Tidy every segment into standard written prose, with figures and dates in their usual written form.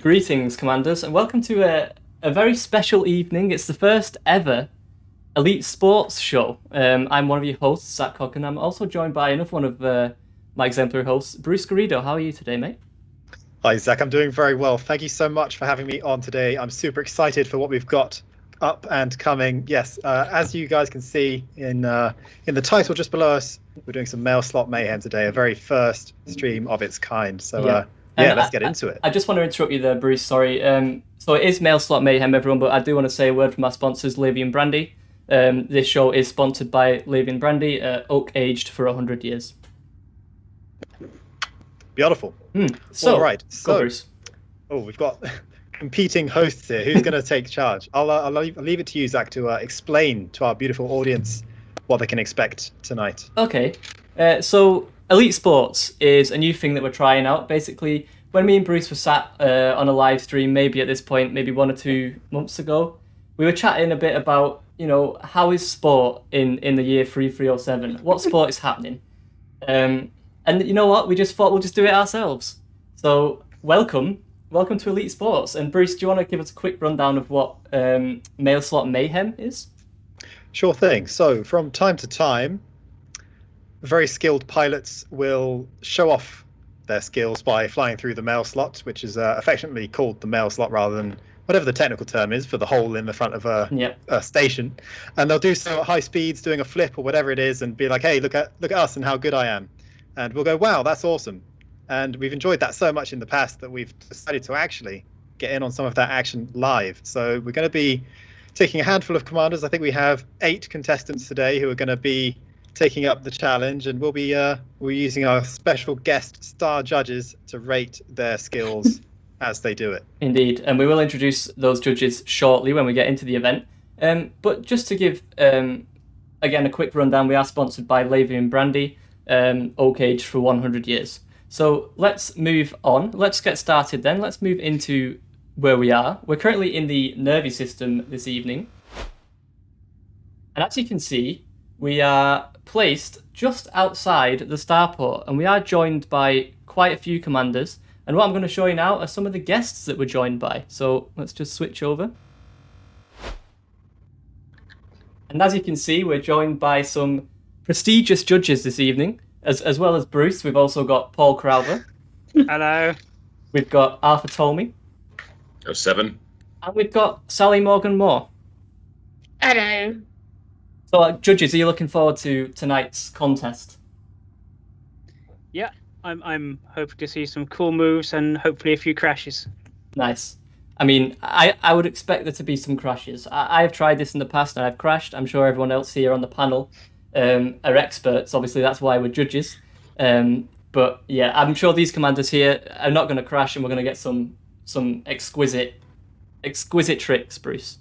Greetings, Commanders, and welcome to a very special evening. It's the first ever Elite Sports show. I'm one of your hosts, Zach Cock, and I'm also joined by another one of my exemplary hosts, Bruce Garrido. How are you today, mate? Hi, Zach. I'm doing very well. Thank you so much for having me on today. I'm super excited for what we've got up and coming. Yes, as you guys can see in the title just below us, we're doing some Mailslot Mayhem today, a very first stream of its kind. So, let's get into it. I just want to interrupt you there, Bruce. Sorry. So it is Mailslot Mayhem, everyone, but I do want to say a word from our sponsors, Lavian Brandy. This show is sponsored by Lavian Brandy, oak aged for 100 years. Beautiful. So, all right. So, Bruce. We've got competing hosts here. Who's going to take charge? I'll leave it to you, Zach, to explain to our beautiful audience what they can expect tonight. Okay. So Elite Sports is a new thing that we're trying out. Basically, when me and Bruce were sat on a live stream, maybe at this point, maybe 1 or 2 months ago, we were chatting a bit about, how is sport in the year 3307? What sport is happening? And you know what? We just thought we'll just do it ourselves. So welcome to Elite Sports. And Bruce, do you want to give us a quick rundown of what Mailslot Mayhem is? Sure thing. So from time to time, very skilled pilots will show off their skills by flying through the mail slot, which is affectionately called the mail slot rather than whatever the technical term is for the hole in the front of a station. And they'll do so at high speeds, doing a flip or whatever it is, and be like, hey, look at us and how good I am. And we'll go, wow, that's awesome. And we've enjoyed that so much in the past that we've decided to actually get in on some of that action live. So we're going to be taking a handful of commanders. I think we have 8 contestants today who are going to be taking up the challenge, and we're using our special guest star judges to rate their skills as they do it. Indeed, and we will introduce those judges shortly when we get into the event. But just to give, again, a quick rundown, we are sponsored by Lavian Brandy, oak aged for 100 years. So let's move on. Let's get started then. Let's move into where we are. We're currently in the Nervy system this evening. And as you can see, we are placed just outside the starport, and we are joined by quite a few commanders. And what I'm going to show you now are some of the guests that we're joined by. So let's just switch over. And as you can see, we're joined by some prestigious judges this evening. As well as Bruce, we've also got Paul Crowther. Hello. We've got Arthur Tolmie. 07. And we've got Sally Morgan-Moore. Hello. So, judges, are you looking forward to tonight's contest? Yeah, I'm hoping to see some cool moves and hopefully a few crashes. Nice. I mean, I would expect there to be some crashes. I've tried this in the past and I've crashed. I'm sure everyone else here on the panel are experts. Obviously, that's why we're judges. But yeah, I'm sure these commanders here are not going to crash, and we're going to get some exquisite tricks, Bruce.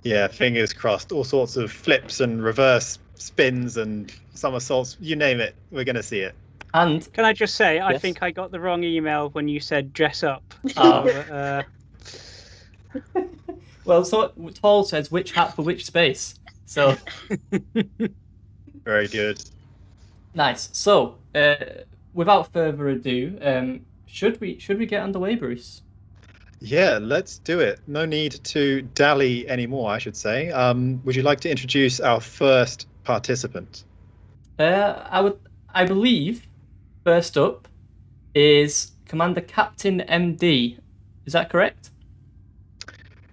Yeah, fingers crossed. All sorts of flips and reverse spins and somersaults. You name it, we're going to see it. And can I just say, I think I got the wrong email when you said dress up. So, well, so Paul says which hat for which space. So very good. Nice. So, without further ado, should we get underway, Bruce? Yeah, let's do it. No need to dally anymore, I should say. Would you like to introduce our first participant? I believe first up is Commander Captain MD. Is that correct?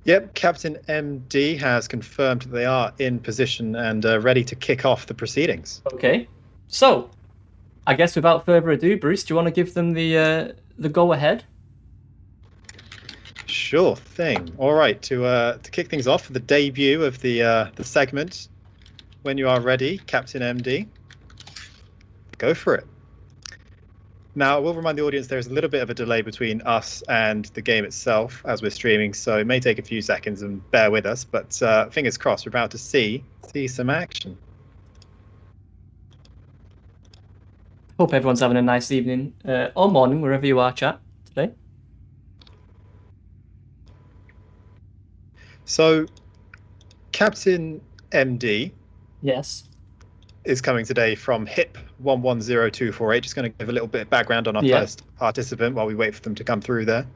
Yep, Captain MD has confirmed that they are in position and ready to kick off the proceedings. Okay, so I guess without further ado, Bruce, do you want to give them the go ahead? Sure thing. All right, to kick things off, the debut of the segment. When you are ready, Captain MD, go for it. Now, I will remind the audience there is a little bit of a delay between us and the game itself as we're streaming, so it may take a few seconds, and bear with us, but fingers crossed, we're about to see some action. Hope everyone's having a nice evening or morning, wherever you are, chat, today. So, Captain MD. Yes. Is coming today from HIP 110248. Just going to give a little bit of background on our first participant while we wait for them to come through there.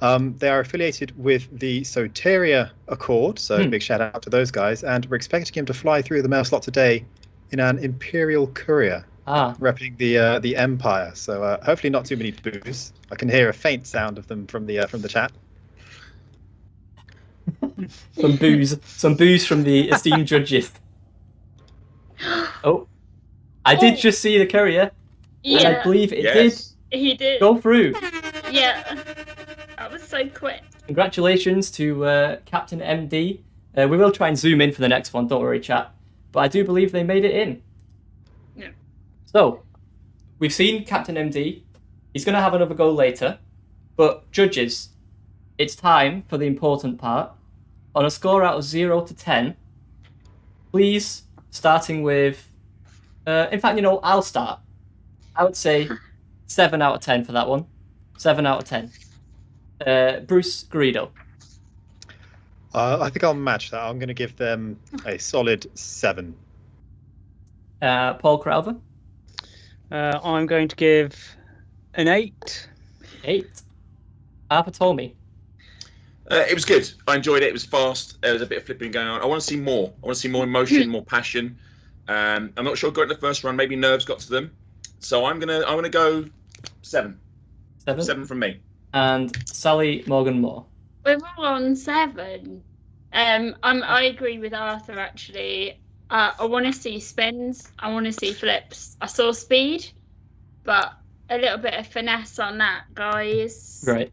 They are affiliated with the Soteria Accord, so big shout out to those guys. And we're expecting him to fly through the Mailslot today in an Imperial courier, repping the Empire. So hopefully not too many boos. I can hear a faint sound of them from the chat. Some boos from the esteemed judges. Oh, I did just see the courier, and I believe it did. He did. Go through. Yeah. That was so quick. Congratulations to Captain MD. We will try and zoom in for the next one, don't worry, chat. But I do believe they made it in. Yeah. So, we've seen Captain MD. He's going to have another go later. But, judges, it's time for the important part. On a score out of 0 to 10, please, starting with... in fact, I'll start. I would say 7 out of 10 for that one. 7 out of 10. Bruce Garrido. I think I'll match that. I'm going to give them a solid 7. Paul Crowther. I'm going to give an 8. 8. Arthur Tommy. It was good. I enjoyed it. It was fast. There was a bit of flipping going on. I want to see more. I want to see more emotion, more passion. I'm not sure I got in the first run. Maybe nerves got to them. So I'm gonna go 7. 7. 7 from me. And Sally Morgan Moore. We're all on 7. I agree with Arthur actually. I want to see spins. I want to see flips. I saw speed, but a little bit of finesse on that, guys. Right.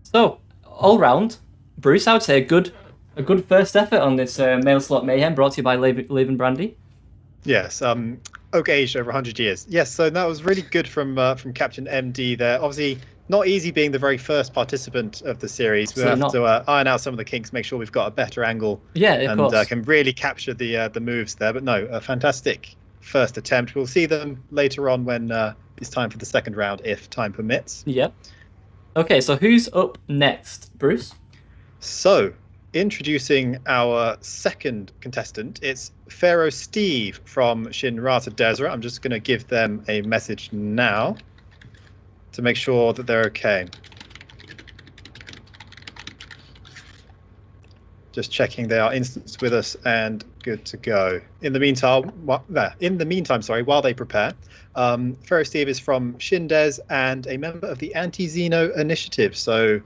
So all round, Bruce, I would say a good first effort on this Mailslot Mayhem, brought to you by Lavian Brandy. Yes. Oak aged over 100 years. Yes. So that was really good from Captain MD there. Obviously, not easy being the very first participant of the series. We have to iron out some of the kinks, make sure we've got a better angle. Yeah, of course. And can really capture the moves there. But no, a fantastic first attempt. We'll see them later on when it's time for the second round, if time permits. Yep. Okay, so who's up next, Bruce? So, introducing our second contestant, it's Pharaoh Steve from Shinrata Desert. I'm just going to give them a message now to make sure that they're okay. Just checking they are instanced with us and good to go. In the meantime, while they prepare, Pharaoh Steve is from Shindes and a member of the Anti-Xeno Initiative. So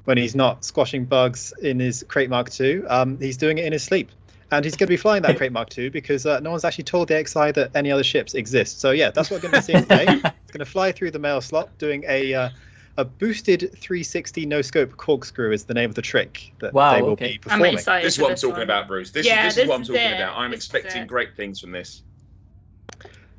when he's not squashing bugs in his Crate Mark II, he's doing it in his sleep. And he's going to be flying that Crate Mark II because no one's actually told the XI that any other ships exist. So yeah, that's what we're going to be seeing today. It's going to fly through the Mailslot, doing a boosted 360 no-scope corkscrew is the name of the trick that they will be performing. This is what I'm talking about, Bruce. This is what I'm talking about. I'm expecting great things from this.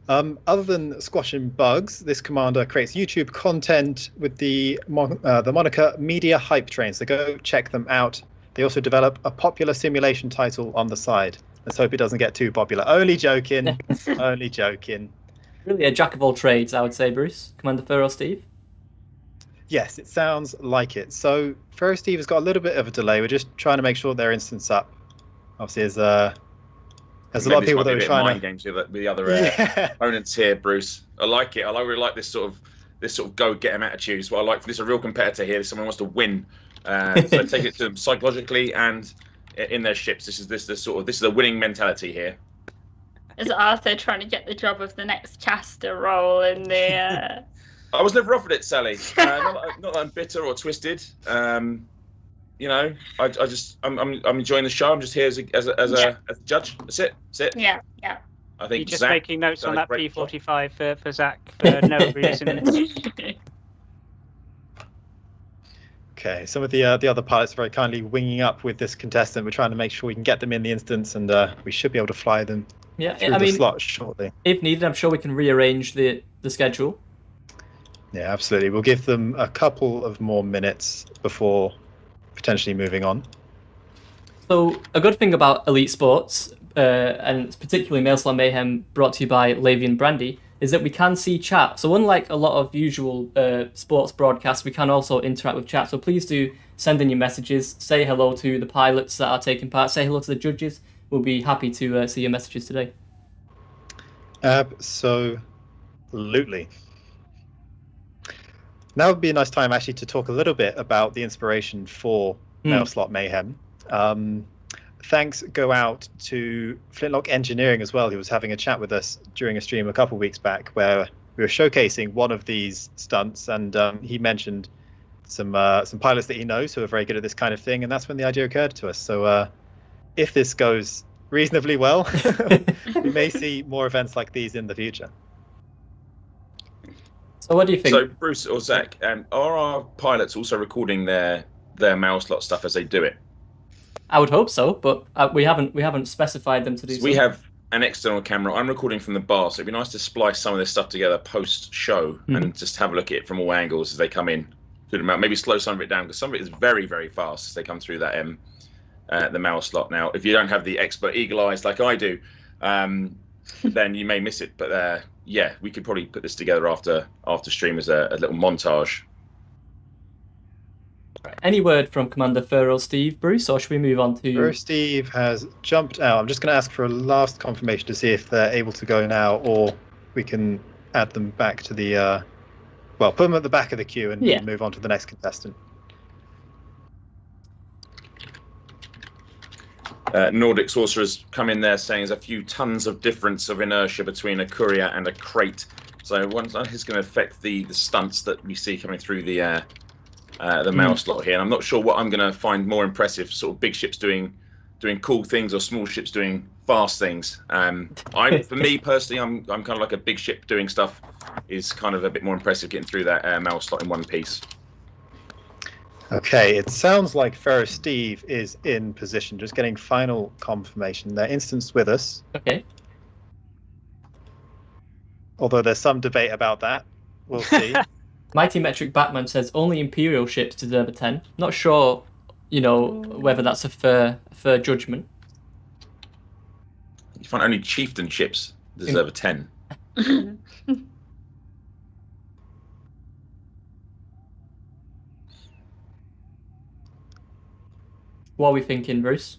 Other than squashing bugs, this commander creates YouTube content with the moniker Media Hype Train. So go check them out. They also develop a popular simulation title on the side. Let's hope it doesn't get too popular. Only joking. Only joking. Really a jack of all trades, I would say, Bruce. Commander Pharaoh Steve. Yes, it sounds like it. So Pharaoh Steve has got a little bit of a delay. We're just trying to make sure their instance up. Obviously, there's a lot of people that are trying mind games with the other opponents here, Bruce. I like it. I really like this sort of go get 'em attitude. It's what I like. This is a real competitor here. Someone wants to win. So take it to them psychologically and in their ships. This is a winning mentality here. Is Arthur trying to get the job of the next Chester role in the? I was never offered it, Sally. Not that I'm bitter or twisted. I'm enjoying the show. I'm just here as a judge. That's it. Yeah. I think you're just Zach making notes on that P45 for Zach for no reason. Okay, some of the other pilots are very kindly winging up with this contestant. We're trying to make sure we can get them in the instance, and we should be able to fly them through the slot shortly. If needed, I'm sure we can rearrange the schedule. Yeah, absolutely. We'll give them a couple of more minutes before potentially moving on. So a good thing about Elite Sports, and particularly Mailslot Mayhem, brought to you by Lavian Brandy, is that we can see chat. So unlike a lot of usual sports broadcasts, we can also interact with chat. So please do send in your messages. Say hello to the pilots that are taking part. Say hello to the judges. We'll be happy to see your messages today. Absolutely. Now would be a nice time actually to talk a little bit about the inspiration for Mailslot Mayhem. Thanks go out to Flintlock Engineering as well, who was having a chat with us during a stream a couple of weeks back where we were showcasing one of these stunts, and he mentioned some pilots that he knows who are very good at this kind of thing, and that's when the idea occurred to us. So if this goes reasonably well, we may see more events like these in the future. So what do you think? So Bruce or Zach, are our pilots also recording their Mailslot stuff as they do it? I would hope so, but we haven't specified them to do so. We have an external camera. I'm recording from the bar, so it'd be nice to splice some of this stuff together post-show and just have a look at it from all angles as they come in. Maybe slow some of it down, because some of it is very, very fast as they come through that the Mailslot. Now, if you don't have the expert eagle eyes like I do, then you may miss it. But yeah, we could probably put this together after stream as a little montage. Any word from Commander Furrow Steve, Bruce, or should we move on to... Furrow Steve has jumped out. I'm just going to ask for a last confirmation to see if they're able to go now, or we can add them back to the... put them at the back of the queue and move on to the next contestant. Nordic Sorcerer's come in there saying there's a few tons of difference of inertia between a courier and a crate. So one is going to affect the stunts that we see coming through the Mailslot here. And I'm not sure what I'm going to find more impressive, sort of big ships doing cool things or small ships doing fast things. For me personally, I'm kind of like a big ship doing stuff is kind of a bit more impressive, getting through that Mailslot in one piece. Okay, it sounds like Furrow Steve is in position. Just getting final confirmation. They're instanced with us. Okay. Although there's some debate about that. We'll see. Mighty Metric Batman says only Imperial ships deserve a 10. Not sure, whether that's a fair judgment. You find only Chieftain ships deserve a 10. What are we thinking, Bruce?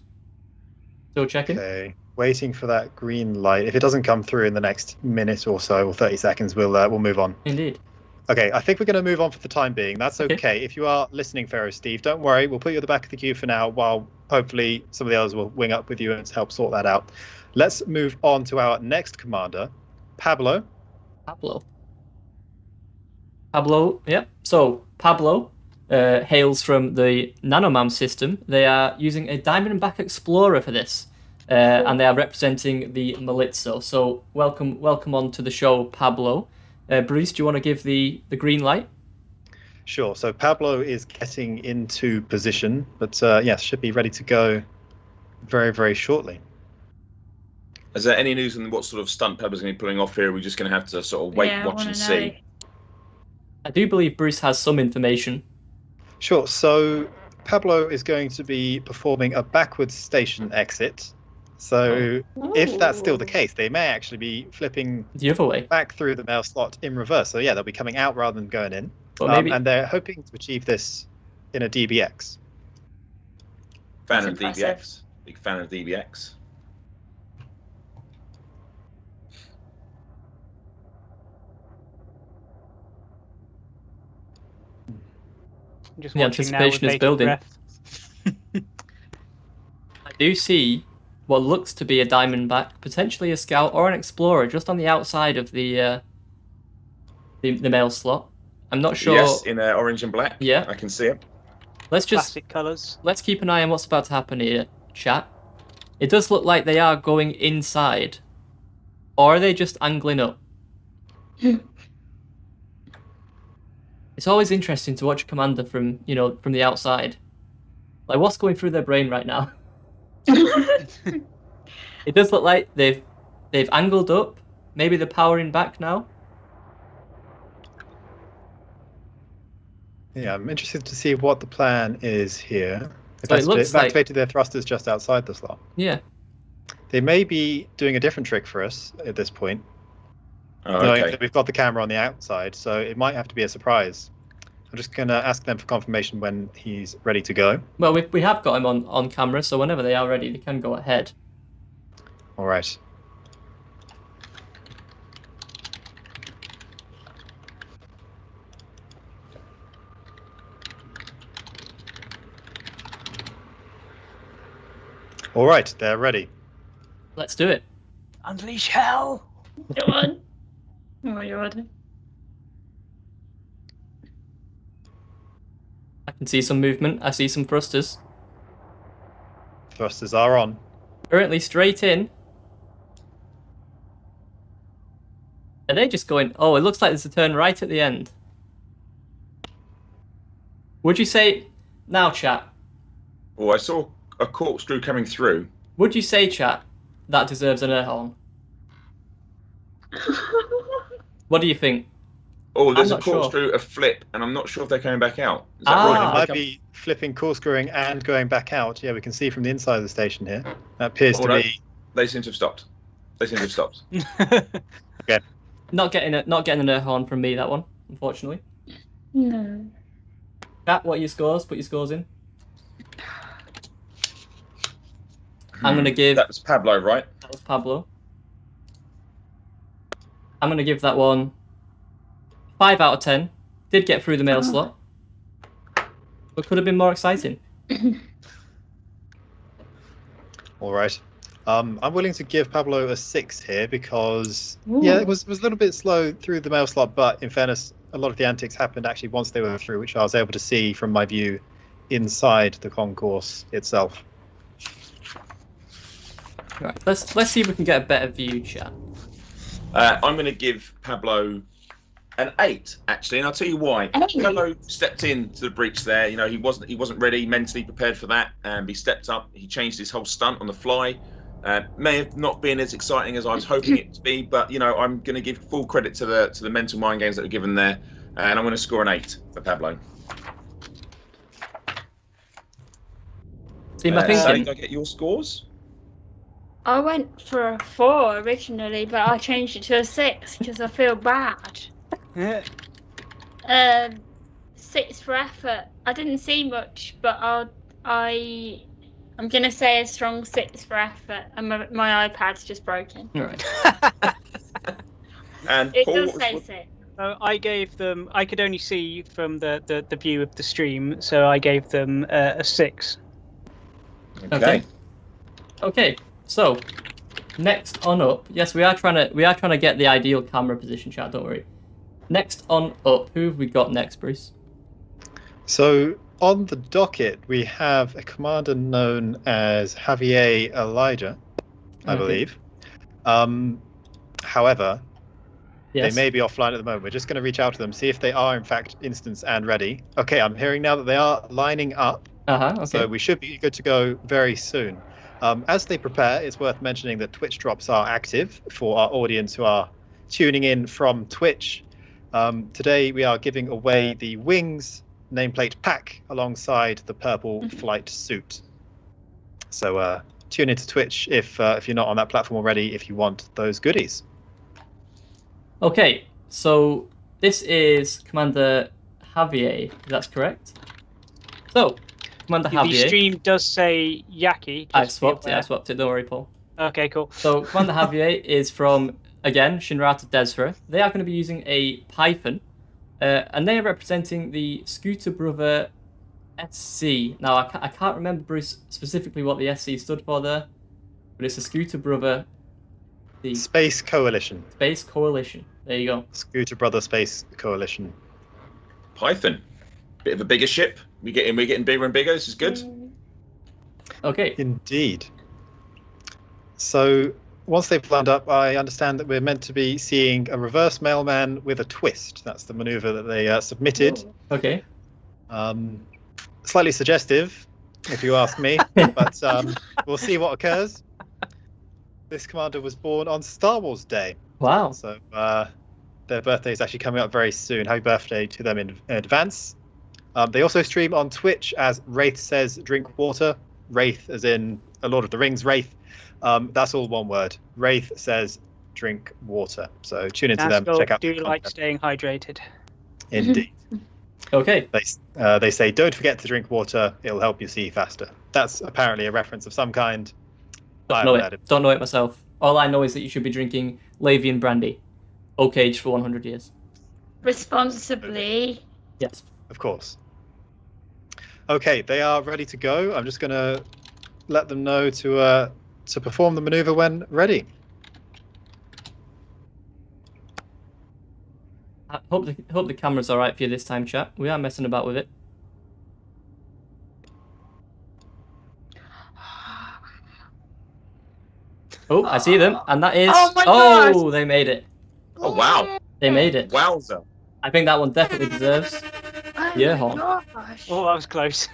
Still checking? Okay, waiting for that green light. If it doesn't come through in the next minute or so, or 30 seconds, we'll move on. Indeed. Okay, I think we're going to move on for the time being. That's okay. If you are listening, Furrow Steve, don't worry. We'll put you at the back of the queue for now, while hopefully some of the others will wing up with you and help sort that out. Let's move on to our next commander, Pablo. Pablo, yeah. So, Pablo hails from the Nanomam system. They are using a Diamondback Explorer for this, and they are representing the Malitzo. So, welcome on to the show, Pablo. Bruce, do you want to give the green light? Sure. So Pablo is getting into position, but yes, should be ready to go very, very shortly. Is there any news on what sort of stunt Pablo's going to be pulling off here? Are we just going to have to sort of wait, watch, and see? I do believe Bruce has some information. Sure. So Pablo is going to be performing a backwards station exit. So if that's still the case, they may actually be flipping the other way back through the Mailslot in reverse. So yeah, they'll be coming out rather than going in. And they're hoping to achieve this in a DBX. Fan of DBX. Big fan of DBX. Just the anticipation is building. I do see what looks to be a Diamondback, potentially a Scout or an Explorer, just on the outside of the Mailslot. I'm not sure. Yes, in orange and black. Yeah, I can see it. Classic colours. Let's keep an eye on what's about to happen here, chat. It does look like they are going inside, or are they just angling up? It's always interesting to watch a commander from the outside. Like, what's going through their brain right now? It does look like they've angled up. Maybe they're powering back now. Yeah, I'm interested to see what the plan is here. So it looks like activated their thrusters just outside the slot. Yeah. They may be doing a different trick for us at this point. Oh, knowing okay. that we've got the camera on the outside, so it might have to be a surprise. I'm just going to ask them for confirmation when he's ready to go. Well, we have got him on camera, so whenever they are ready, they can go ahead. All right. All right, they're ready. Let's do it. Unleash hell. Go on. Oh my god. I can see some movement. I see some thrusters. Thrusters are on. Currently straight in. Are they just going... Oh, it looks like there's a turn right at the end. Would you say... Now, chat. Oh, I saw a corkscrew coming through. Would you say, chat, that deserves an air horn? What do you think? Oh, there's a I'm not sure. corkscrew, a flip, and I'm not sure if they're coming back out. Is that Ah. right? It might okay. be flipping, corkscrewing, and going back out. Yeah, we can see from the inside of the station here. That appears to no. be... They seem to have stopped. They seem to have stopped. Not getting an air horn from me, that one, unfortunately. No. Chat, what are your scores? Put your scores in. I'm going to give... That was Pablo, right? That was Pablo. I'm going to give that one 5 out of 10. Did get through the mail slot. But could have been more exciting. All right. I'm willing to give Pablo a 6 here because, Ooh. yeah, it was a little bit slow through the mail slot, but in fairness, a lot of the antics happened actually once they were through, which I was able to see from my view inside the concourse itself. Right, let's see if we can get a better view, chat. I'm going to give Pablo an 8, actually, and I'll tell you why. 8? Pablo stepped into the breach there. You know, he wasn't ready, mentally prepared for that. He stepped up. He changed his whole stunt on the fly. May have not been as exciting as I was hoping it to be, but you know, I'm going to give full credit to the mental mind games that were given there, and I'm going to score an 8 for Pablo. See my Sally, thinking? did I get your scores? I went for a 4 originally, but I changed it to a 6 because I feel bad. 6 for effort. I didn't see much, but I'm gonna say a strong 6 for effort, and my iPad's just broken. Right. And It Paul, does what say was- 6. I gave them. I could only see from the view of the stream, so I gave them a 6. Okay. Okay. So, next on up. Yes, we are trying to get the ideal camera position, chat. Don't worry. Next on up. Who have we got next, Bruce? So on the docket, we have a commander known as Javier Elijah, I Okay. believe. However, Yes. they may be offline at the moment. We're just going to reach out to them, see if they are in fact instance and ready. Okay, I'm hearing now that they are lining up, Okay. so we should be good to go very soon. As they prepare, it's worth mentioning that Twitch drops are active for our audience who are tuning in from Twitch. Today we are giving away the Wings nameplate pack alongside the purple flight suit. So tune into Twitch if you're not on that platform already, if you want those goodies. Okay. So this is Commander Javier. That's correct. So, Commander The Javier. stream does say Yaki. I just be swapped it. aware. I swapped it. Don't worry, Paul. Okay, cool. So Commander Javier is from, again, Shinrata Desra. They are going to be using a Python, and they are representing the Scooter Brother SC. Now, I can't remember, Bruce, specifically what the SC stood for there, but it's a Scooter Brother, the Space Coalition. Space Coalition. There you go. Scooter Brother Space Coalition. Python, bit of a bigger ship. We're getting bigger and bigger. This is good. Okay. Indeed. So once they've lined up, I understand that we're meant to be seeing a reverse mailman with a twist. That's the maneuver that they submitted. Okay. Slightly suggestive, if you ask me, but we'll see what occurs. This commander was born on Star Wars Day, Wow. so their birthday is actually coming up very soon. Happy birthday to them in advance. They also stream on Twitch as Wraith Says Drink Water. Wraith as in a Lord of the Rings Wraith. That's all one word. Wraith Says Drink Water. So tune into them, check out Do the you like content. staying hydrated? Indeed. Okay. They say don't forget to drink water, it'll help you see faster. That's apparently a reference of some kind. Don't know it. Don't know it myself. All I know is that you should be drinking Lavian Brandy, oak aged for 100 years. Responsibly. Yes. Of course. Okay, they are ready to go. I'm just going to let them know to perform the maneuver when ready. I hope the camera's all right for you this time, chat. We are messing about with it. Oh, I see them, and that is. Oh my gosh! They made it. Oh wow! They made it. Wowza! I think that one definitely deserves. Oh Yeah, my Hon. gosh. Oh, that was close.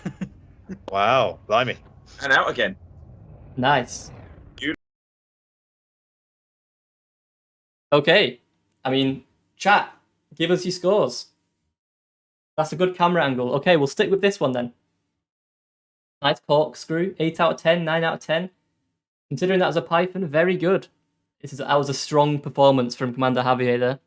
Wow, blimey. And out again. Nice. You- Okay. I mean, chat, give us your scores. That's a good camera angle. Okay, we'll stick with this one then. Nice corkscrew. 8 out of 10, 9 out of 10. Considering that was a Python, very good. That was a strong performance from Commander Javier there.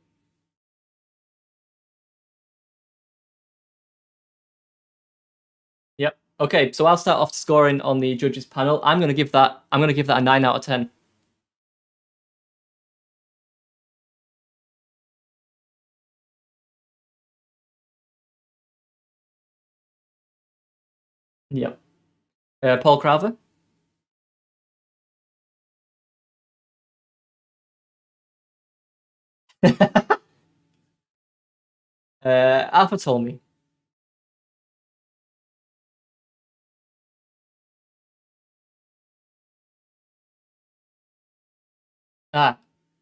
Yep. Okay, so I'll start off scoring on the judges panel. I'm gonna give that a 9 out of 10. Yep. Paul Crowther? Alpha told me.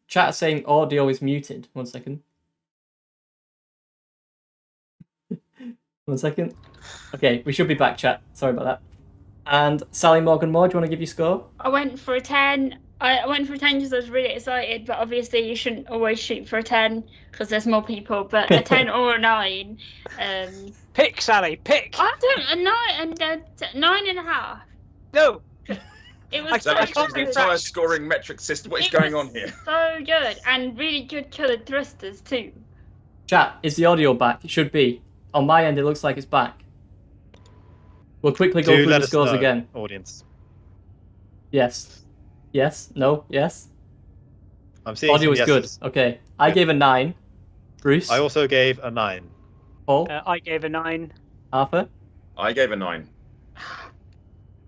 Chat saying audio is muted. 1 second. 1 second. Okay, we should be back, chat. Sorry about that. And Sally Morgan Moore, do you want to give your score? I went for a 10. I went for a 10 because I was really excited, but obviously you shouldn't always shoot for a 10 because there's more people. But a 10 or a 9. Pick, Sally, pick. I don't a 9 and a 9.5. No. It was I so That can't actually the do good. entire scoring metric system. What is going on here? So good and really good coloured thrusters too. Chat, is the audio back? It should be. On my end, it looks like it's back. We'll quickly go Do through let the us scores know, again. audience. Yes. Yes. No. Yes. I'm seeing Audio some is good. yeses. Okay. I Yeah. gave a 9. Bruce? I also gave a 9. Paul? I gave a 9. Arthur? I gave a 9.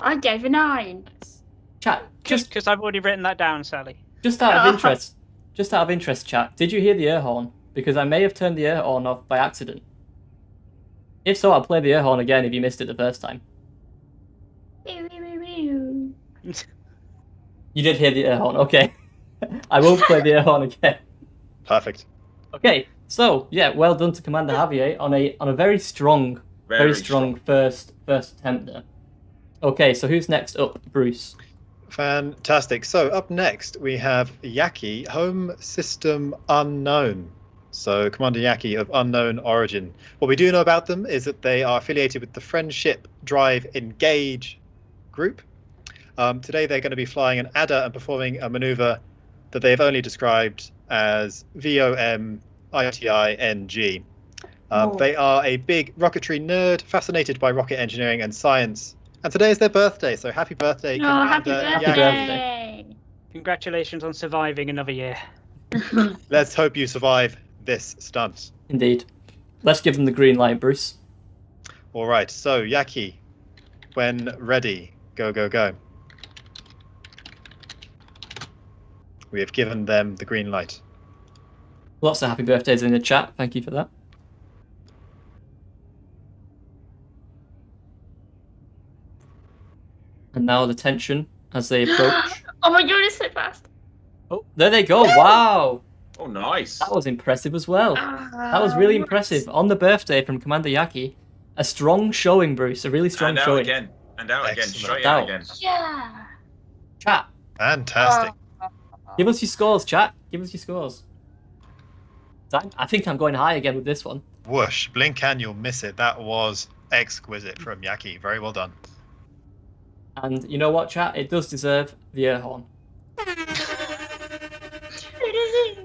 I gave a 9. Chat, Just because I've already written that down, Sally. just out of interest, chat, did you hear the air horn? Because I may have turned the air horn off by accident. If so, I'll play the air horn again if you missed it the first time. You did hear the air horn, okay. I won't play the air horn again. Perfect. Okay, so yeah, well done to Commander Javier on a very strong, very strong first attempt there. Okay, so who's next up, Bruce? Fantastic. So up next we have Yaki, home system unknown. So Commander Yaki of unknown origin. What we do know about them is that they are affiliated with the Friendship Drive Engage group. Today they're going to be flying an adder and performing a maneuver that they've only described as VOMITING. They are a big rocketry nerd, fascinated by rocket engineering and science. And today is their birthday, so happy birthday, Oh, happy Commander birthday. Yaki. Congratulations on surviving another year. Let's hope you survive this stunt. Indeed. Let's give them the green light, Bruce. All right, so Yaki, when ready, go, go, go. We have given them the green light. Lots of happy birthdays in the chat. Thank you for that. And now the tension as they approach. Oh my god, it's so fast. Oh, there they go. Wow. Oh, nice. That was impressive as well. That was really impressive. On the birthday from Commander Yaki. A strong showing, Bruce. A really strong And out showing. again. And out again. Excellent. Straight Out. out again. Yeah. Chat. Fantastic. Give us your scores, chat. Give us your scores. I think I'm going high again with this one. Whoosh, blink and you'll miss it. That was exquisite from Yaki. Very well done. And you know what, chat? It does deserve the air horn.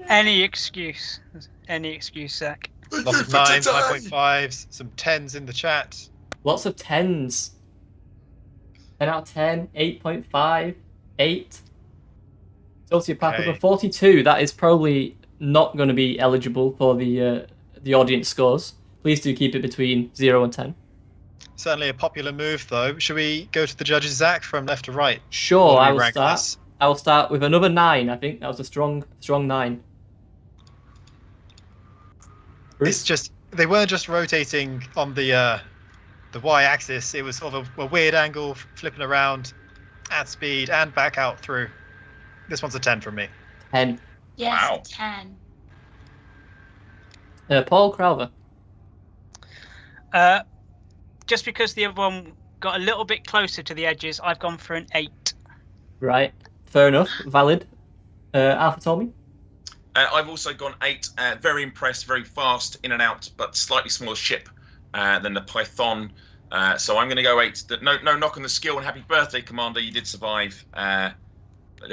Any excuse. Any excuse, Zach. Lots of 9s, 5.5s, some 10s in the chat. Lots of 10s. 10 out of 10, 8.5, 8. Sociopath Okay. over 42. That is probably not going to be eligible for the audience scores. Please do keep it between 0 and 10. Certainly a popular move, though. Should we go to the judges, Zach, from left to right? Sure, Or do we I will rank start. this? I will start with another 9. I think that was a strong 9. Bruce? It's just they weren't just rotating on the y-axis. It was sort of a weird angle, flipping around at speed and back out through. This one's a 10 from me. 10. Yes, Wow. 10. Paul Crowther. Just because the other one got a little bit closer to the edges, I've gone for an 8. Right. Fair enough. Valid. Alpha Tommy. I've also gone 8. Very impressed, very fast, in and out, but slightly smaller ship than the Python. So I'm going to go 8. No knock on the skill, and happy birthday, Commander. You did survive. A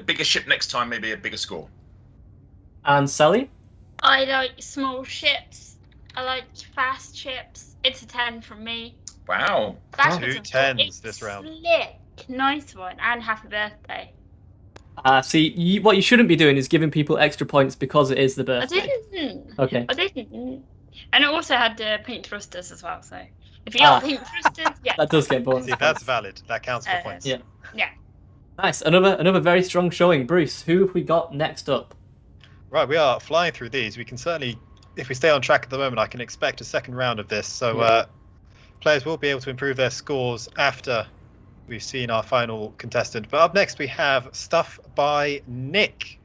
bigger ship next time, maybe a bigger score. And Sally. I like small ships. I like fast ships. It's a 10 from me. Wow. Backwards Two and forwards. 10s It's this round. Slick. Nice one. And happy birthday. See, what you shouldn't be doing is giving people extra points because it is the I birthday. didn't. Okay. I didn't. And it also had pink thrusters as well, so if you got pink thrusters, yeah. That does get bonus. See, that's valid. That counts for points. Yeah. Yeah. Nice. Another very strong showing. Bruce, who have we got next up? Right, we are flying through these. We can certainly, if we stay on track at the moment, I can expect a second round of this. So players will be able to improve their scores after we've seen our final contestant. But up next, we have stuff by Nick,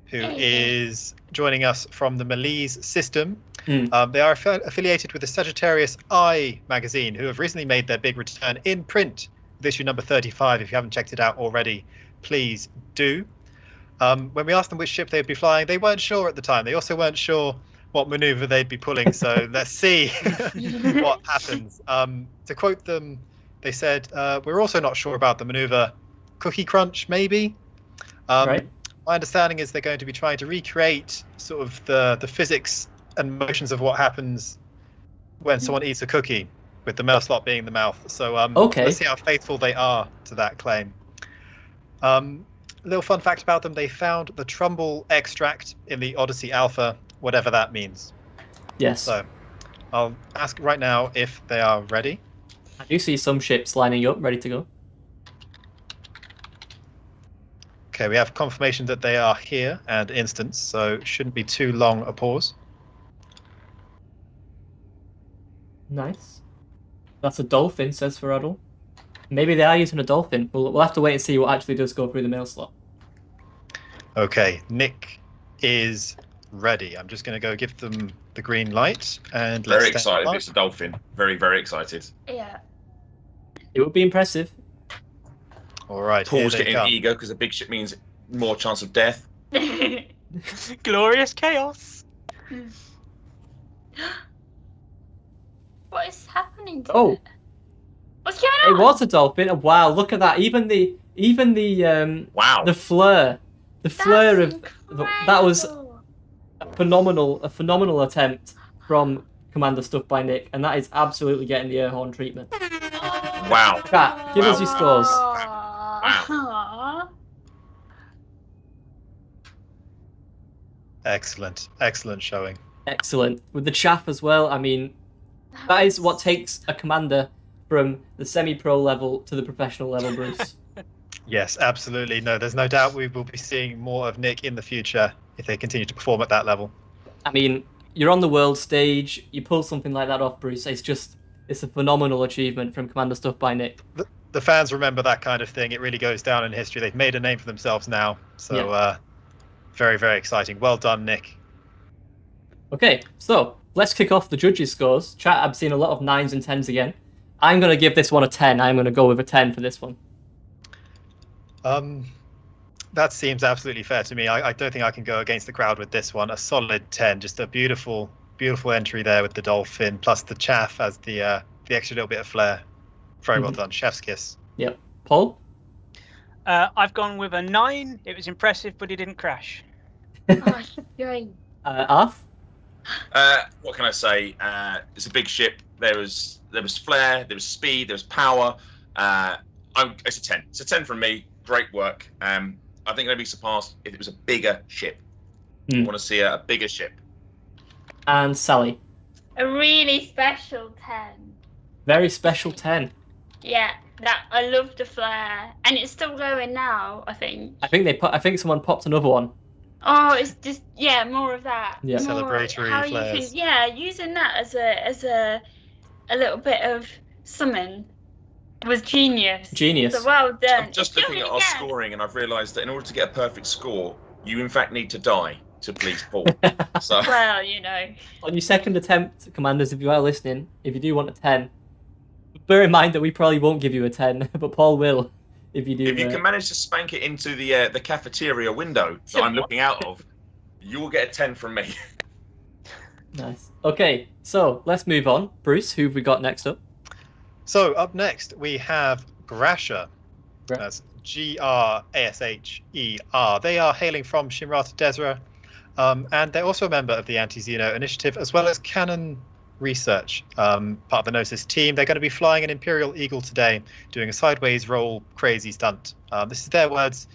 who is joining us from the Malise system. They are affiliated with the Sagittarius Eye magazine, who have recently made their big return in print with issue number 35. If you haven't checked it out already, please do. When we asked them which ship they'd be flying, they weren't sure at the time. They also weren't sure what maneuver they'd be pulling. So let's see what happens. To quote them, they said, we're also not sure about the maneuver Cookie Crunch, maybe. Right. My understanding is they're going to be trying to recreate sort of the physics and motions of what happens when someone eats a cookie, with the Mailslot being the mouth. So let's see how faithful they are to that claim. Little fun fact about them, they found the Trumbull extract in the Odyssey Alpha, whatever that means. Yes. So I'll ask right now if they are ready. I do see some ships lining up, ready to go. Okay, we have confirmation that they are here and instance, so it shouldn't be too long a pause. Nice. That's a dolphin, says Ferradal. Maybe they are using a dolphin. We'll have to wait and see what actually does go through the Mailslot. Okay, Nick is ready. I'm just going to go give them the green light and Very let's stand excited. by. It's a dolphin. Very, very excited. Yeah. It would be impressive. All right, Paul's here they getting come. eager because a big ship means more chance of death. Glorious chaos. What is happening to Oh. it? What's going on? It was a dolphin. Wow, look at that. Even the Wow. the flare. The flare of that was incredible. a phenomenal attempt from Commander Stuff by Nick, and that is absolutely getting the air horn treatment. Wow. Chat, give us your scores. Aw. Excellent showing. Excellent. With the chaff as well, I mean, that is what takes a commander from the semi-pro level to the professional level, Bruce. Yes, absolutely. No, there's no doubt we will be seeing more of Nick in the future if they continue to perform at that level. I mean, you're on the world stage, you pull something like that off, Bruce. It's a phenomenal achievement from Commander Stuff by Nick. The fans remember that kind of thing. It really goes down in history. They've made a name for themselves now. So very, very exciting. Well done, Nick. Okay, so let's kick off the judges' scores. Chat, I've seen a lot of 9s and 10s again. I'm going to give this one a 10. I'm going to go with a 10 for this one. That seems absolutely fair to me. I don't think I can go against the crowd with this one. A solid 10. Just a beautiful entry there with the dolphin, plus the chaff as the extra little bit of flair. Very well done. Chef's kiss. Yep. Paul? I've gone with a 9. It was impressive, but it didn't crash. Oh, great. Arth? What can I say? It's a big ship. There was flair, there was speed, there was power. It's a 10. It's a 10 from me. Great work. I think it'd be surpassed if it was a bigger ship. I want to see a bigger ship. And Sally? A really special 10. Very special 10. Yeah, that I love the flare, and it's still going now. I think. I think someone popped another one. Oh, it's just more of that. Yeah. More, Celebratory how flares. You can, using that as a little bit of summon was genius. Genius. So well done. I'm just looking at our scoring, and I've realised that in order to get a perfect score, you in fact need to die to please Paul. So Well, On your second attempt, commanders, if you are listening, if you do want a 10, bear in mind that we probably won't give you a 10, but Paul will if you do. if you can manage to spank it into the cafeteria window that I'm looking out of, you will get a 10 from me. Nice. Okay, so let's move on. Bruce, who have we got next up? So up next we have Grasha. That's Grasher. They are hailing from Shimrata Desra, and they're also a member of the Anti-Xeno Initiative, as well as Canon Research, part of the Gnosis team. They're going to be flying an Imperial Eagle today, doing a sideways roll crazy stunt. This is their words.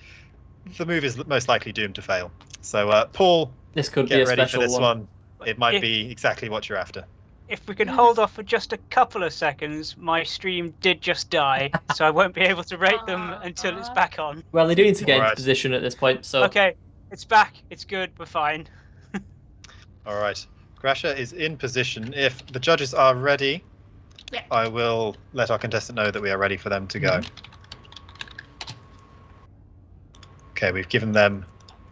The move is most likely doomed to fail. So, Paul, This could be get a ready for special this one. It might be exactly what you're after. If we can hold off for just a couple of seconds, my stream did just die, so I won't be able to rate them until it's back on. Well, they do need to get into Alright. position at this point, so... Okay, it's back. It's good. We're fine. All right. Grasha is in position. If the judges are ready, Yeah. I will let our contestant know that we are ready for them to go. Okay, we've given them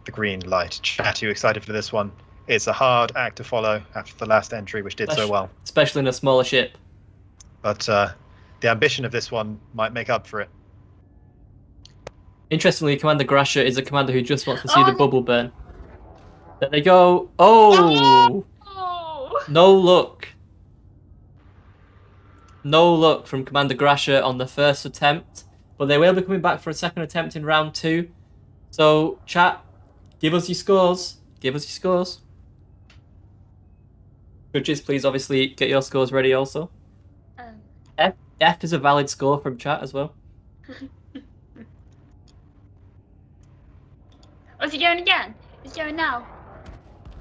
the green light. Chat, you excited for this one? It's a hard act to follow after the last entry, which did so well. Especially in a smaller ship. But the ambition of this one might make up for it. Interestingly, Commander Grasha is a commander who just wants to see the bubble burn. There they go. Oh! Oh. No luck. No luck from Commander Grasha on the first attempt. But they will be coming back for a second attempt in round 2. So, chat, give us your scores. Give us your scores. Judges, please obviously get your scores ready also. F is a valid score from chat as well. Oh, is he going again? He's going now.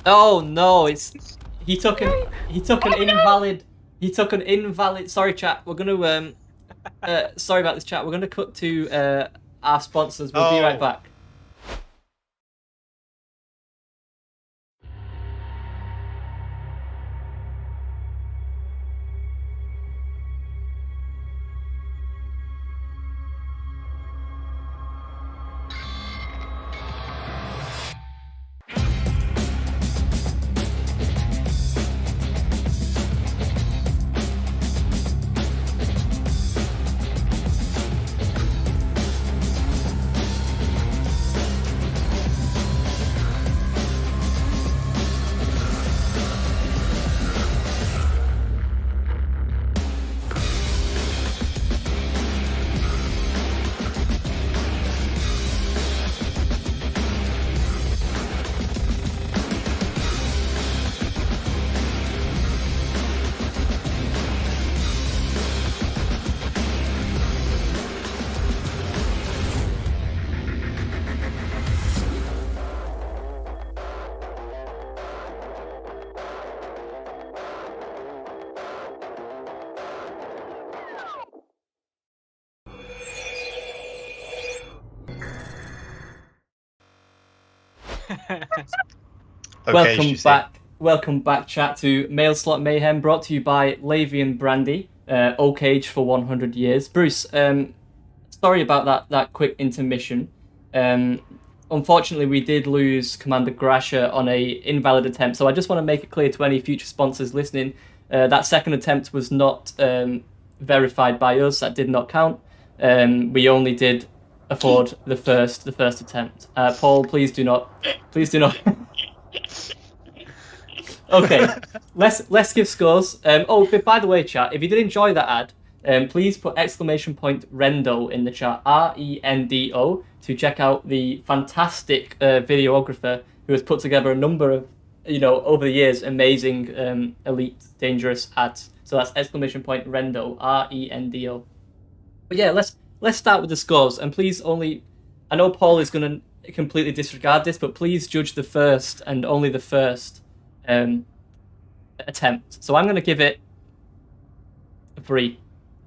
Oh no, he took an invalid. Sorry, chat. We're gonna sorry about this, chat. We're gonna cut to our sponsors. We'll be right back. Welcome back, chat, to Mailslot Mayhem, brought to you by Lavian Brandy, Oak Age for 100 years. Bruce, sorry about that quick intermission. Unfortunately, we did lose Commander Grasha on a invalid attempt, so I just want to make it clear to any future sponsors listening, that second attempt was not verified by us. That did not count. We only did afford the first attempt. Paul, please do not. Okay, let's give scores. But by the way, chat, if you did enjoy that ad, please put !Rendo in the chat, RENDO, to check out the fantastic videographer who has put together a number of, over the years, amazing elite dangerous ads. So that's !Rendo, RENDO. But yeah, let's start with the scores, and please I know Paul is going to completely disregard this, but please judge the first and only the first attempt. So I'm going to give it a 3.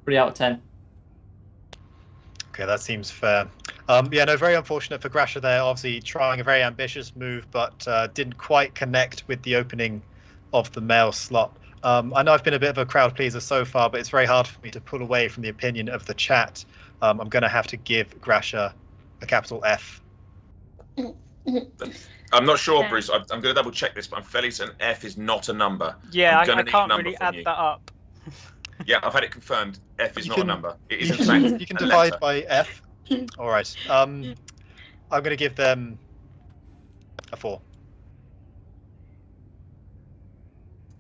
3 out of 10. Okay, that seems fair. Yeah, no, very unfortunate for Grasha there. Obviously trying a very ambitious move, but didn't quite connect with the opening of the mail slot. I know I've been a bit of a crowd pleaser so far, but it's very hard for me to pull away from the opinion of the chat. I'm going to have to give Grasha a capital F. I'm not sure, Bruce. I'm going to double check this, but I'm fairly certain F is not a number. Yeah, I can't really add that up. Yeah, I've had it confirmed. F is not a number. It is, in fact, you can a divide letter. by F. All right. I'm going to give them a 4.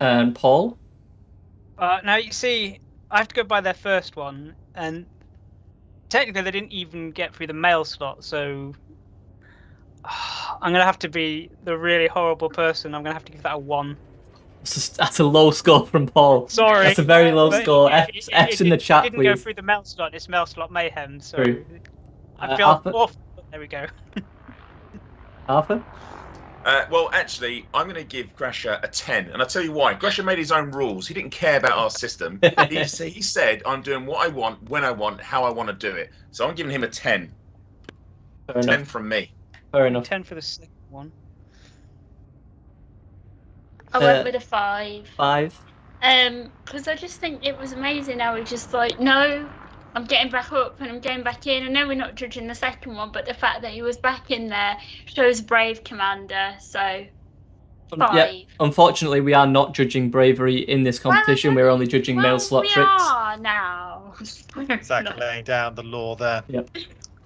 And Paul? Now, you see, I have to go by their first one, and technically they didn't even get through the mail slot, so I'm going to have to be the really horrible person. I'm going to have to give that a 1. That's a low score from Paul. Sorry. That's a very low but score. F's in the chat, It didn't please. go through the mail slot. It's Mailslot Mayhem, so True. I feel Arthur? awful. There we go. Arthur? Well, actually, I'm going to give Grasha a 10, and I'll tell you why. Grasha made his own rules. He didn't care about our system. He said, I'm doing what I want, when I want, how I want to do it. So I'm giving him a 10. Fair 10 enough. from me. Fair enough. 10 for the second one. I went with a 5. 5. Because I just think it was amazing how he just like, no, I'm getting back up and I'm getting back in. I know we're not judging the second one, but the fact that he was back in there shows brave commander. So 5. Yeah, unfortunately, we are not judging bravery in this competition. We're only judging mail slot we tricks. are now. Exactly, laying down the law there. Yep.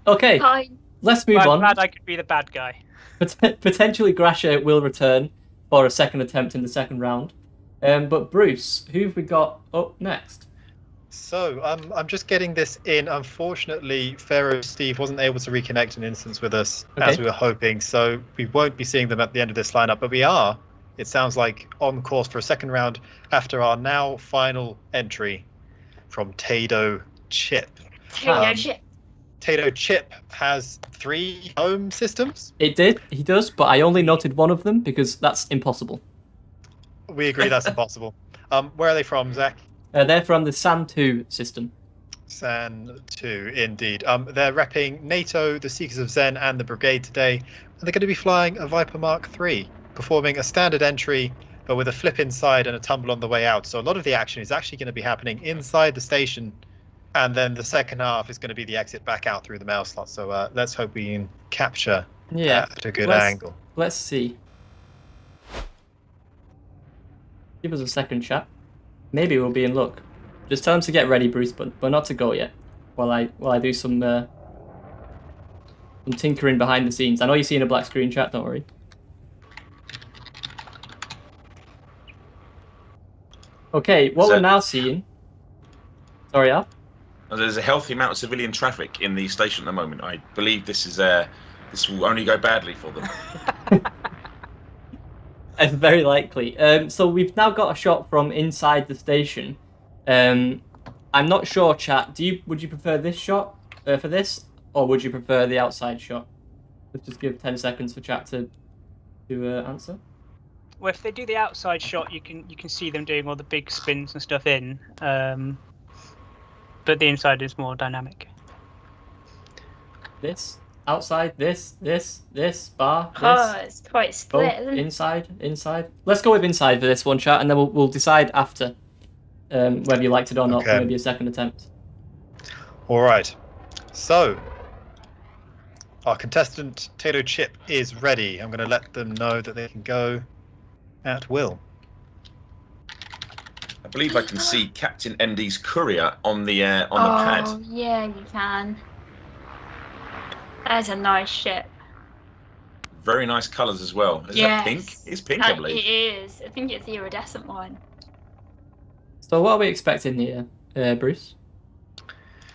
Okay, Fine. let's move Well, I'm on. glad I could be the bad guy. Potentially, Grasha will return for a second attempt in the second round. But Bruce, who have we got up next? So I'm just getting this in. Unfortunately, Pharaoh Steve wasn't able to reconnect an instance with us as we were hoping, so we won't be seeing them at the end of this lineup. But we are, it sounds like, on course for a second round after our now final entry from Tato Chip. Tato Chip has 3 home systems. He does, but I only noted one of them because that's impossible. We agree that's impossible. Where are they from, Zach? They're from the San 2 system. San 2, indeed. They're repping NATO, the Seekers of Zen, and the Brigade today, and they're going to be flying a Viper Mark III, performing a standard entry, but with a flip inside and a tumble on the way out. So a lot of the action is actually going to be happening inside the station, and then the second half is going to be the exit back out through the mail slot. So let's hope we can capture that at a good angle. Let's see. Give us a second, chat. Maybe we'll be in luck. Just tell them to get ready, Bruce, but not to go yet. While I do some tinkering behind the scenes. I know you're seeing a black screen, chat. Don't worry. Okay, what we're now seeing. Sorry, Al. There's a healthy amount of civilian traffic in the station at the moment. I believe this will only go badly for them. It's very likely. So we've now got a shot from inside the station. I'm not sure, chat. Would you prefer this shot for this, or would you prefer the outside shot? Let's just give 10 seconds for chat to answer. Well, if they do the outside shot, you can see them doing all the big spins and stuff in. But the inside is more dynamic. This outside, this bar. This. Oh, it's quite split. Both inside. Let's go with inside for this one, chat, and then we'll decide after whether you liked it or not. For maybe a second attempt. All right. So our contestant Tato Chip is ready. I'm going to let them know that they can go at will. I believe I can see Captain MD's courier on the pad. Oh, yeah, you can. That's a nice ship. Very nice colours as well. Is that pink? It's pink, I believe. It is. I think it's the iridescent one. So what are we expecting here, Bruce?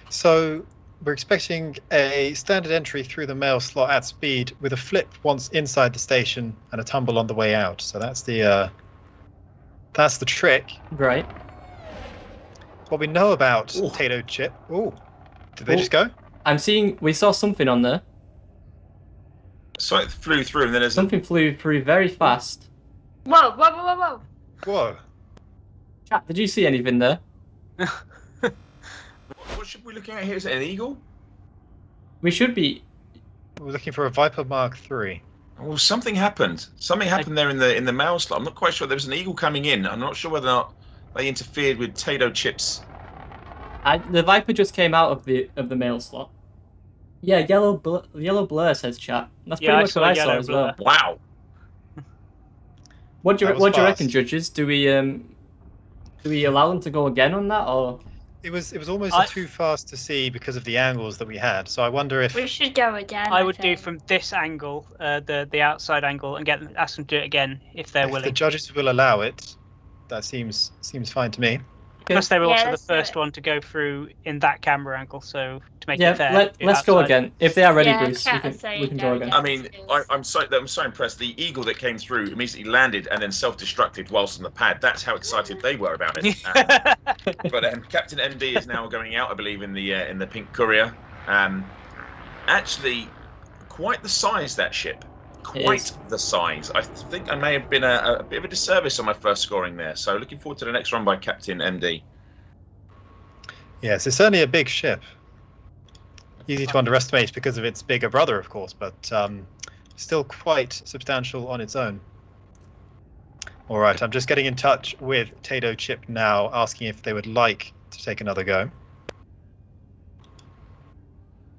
So we're expecting a standard entry through the mail slot at speed with a flip once inside the station and a tumble on the way out. So that's the trick. Right. What we know about Tato Chip. Ooh, did they just go? We saw something on there. So it flew through, and then there's something flew through very fast. Whoa. Whoa. Chat, did you see anything there? What should we be looking at here? Is it an eagle? We should be. We're looking for a Viper Mark III. Well, something happened. Something happened there in the Mailslot. I'm not quite sure. There was an eagle coming in. I'm not sure whether or not they interfered with Tato Chip's. The Viper just came out of the Mailslot. Yeah, yellow blur says chat. That's pretty much what I saw as well. Wow. What do you reckon, judges? Do we allow them to go again on that, or? It was almost too fast to see because of the angles that we had. So I wonder if we should go again. I would do from this angle, the outside angle, and ask them to do it again if they're willing. The judges will allow it. That seems fine to me. Plus, they were also the first one to go through in that camera angle, so to make it fair. Let's go again. If they are ready, Bruce, we can go again. I mean, I'm so impressed. The eagle that came through immediately landed and then self-destructed whilst on the pad. That's how excited they were about it. But Captain MD is now going out, I believe, in the Pink Courier. Actually, quite the size, that ship. Quite the size. I think I may have been a bit of a disservice on my first scoring there. So looking forward to the next run by Captain MD. Yes, it's certainly a big ship. Easy to underestimate because of its bigger brother, of course, but still quite substantial on its own. All right, I'm just getting in touch with Tato Chip now, asking if they would like to take another go.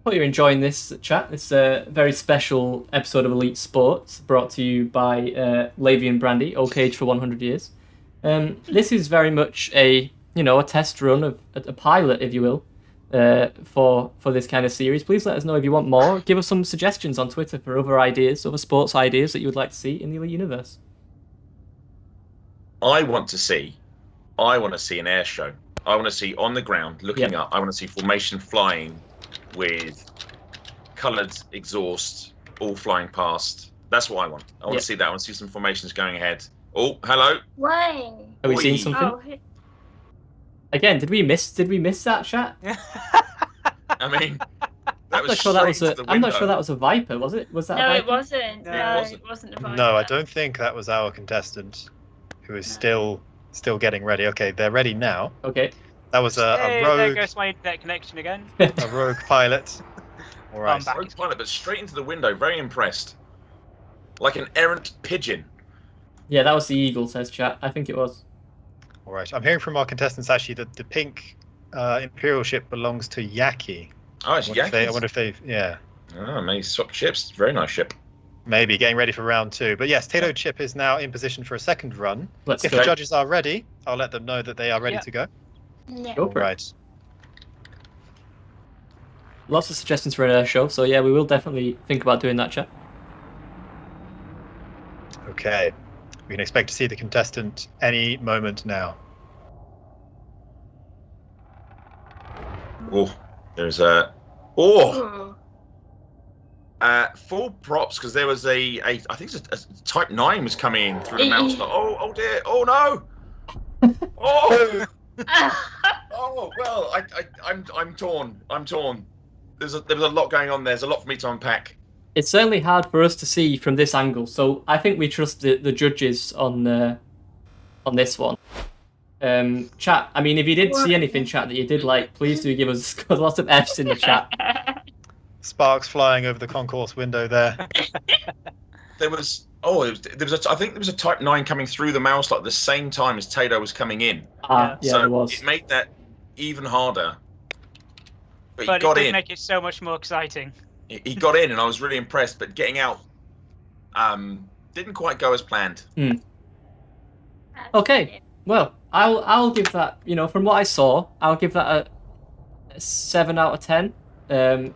Hope you're enjoying this chat. It's a very special episode of Elite Sports brought to you by Lavian Brandy, old cage for 100 years. This is very much a test run of a pilot, if you will, for this kind of series. Please let us know if you want more. Give us some suggestions on Twitter for other sports ideas that you would like to see in the Elite universe. I want to see an air show. I want to see on the ground looking up. I want to see formation flying with coloured exhaust, all flying past. That's what I want. I want to see that. I want to see some formations going ahead. Oh, hello. Why? Have we seen something? Oh. Again, did we miss that chat? I mean, I'm not sure that was a Viper, was it? Was that no, a Viper? it wasn't. No, it wasn't a Viper. No, I don't think that was our contestant, who is still getting ready. Okay, they're ready now. Okay. That was a rogue. There goes my internet connection again. A rogue pilot. All right. Rogue pilot, but straight into the window. Very impressed. Like an errant pigeon. Yeah, that was the Eagle, says chat. I think it was. All right. I'm hearing from our contestants actually that the pink Imperial ship belongs to Yaki. Oh, it's Yaki. I wonder if they've. Yeah. Oh, maybe swap ships. Very nice ship. Maybe getting ready for round 2. But yes, Tato Chip is now in position for a second run. If the judges are ready, I'll let them know that they are ready to go. Yeah. Go for it. Right. Lots of suggestions for an air show, so yeah, we will definitely think about doing that, chat. Okay. We can expect to see the contestant any moment now. Oh, there's full props because there was I think it's a Type 9 was coming in through the Mailslot. Oh dear! Oh no! Oh! Oh well, I'm torn. There was a lot going on. There's a lot for me to unpack. It's certainly hard for us to see from this angle, so I think we trust the judges on this one. Chat. I mean, if you did see anything, chat, that you did like, please do give us lots of Fs in the chat. Sparks flying over the concourse window there. There was I think there was a Type 9 coming through the Mailslot at the same time as Tato was coming in. Yeah, so there was. It made that even harder. But he it got did in. make it so much more exciting. He got in, and I was really impressed. But getting out, didn't quite go as planned. Okay, well, I'll give that. From what I saw, I'll give that a 7 out of 10.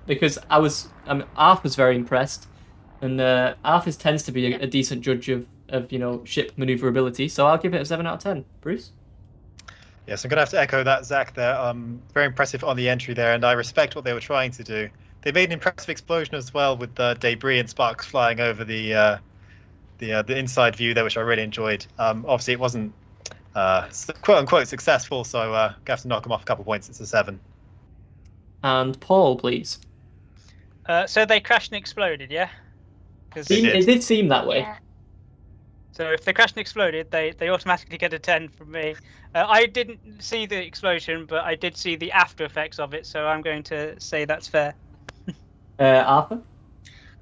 Because Arth was very impressed. And Arthur tends to be a decent judge of ship maneuverability, so I'll give it a 7 out of 10. Bruce? Yes, I'm going to have to echo that, Zach, there. Very impressive on the entry there, and I respect what they were trying to do. They made an impressive explosion as well with debris and sparks flying over the inside view there, which I really enjoyed. Obviously, it wasn't quote-unquote successful, so I have to knock them off a couple points. It's a 7. And Paul, please. So they crashed and exploded, yeah? It did seem that way. Yeah. So if they crashed and exploded, they automatically get a 10 from me. I didn't see the explosion, but I did see the after effects of it, so I'm going to say that's fair. Arthur?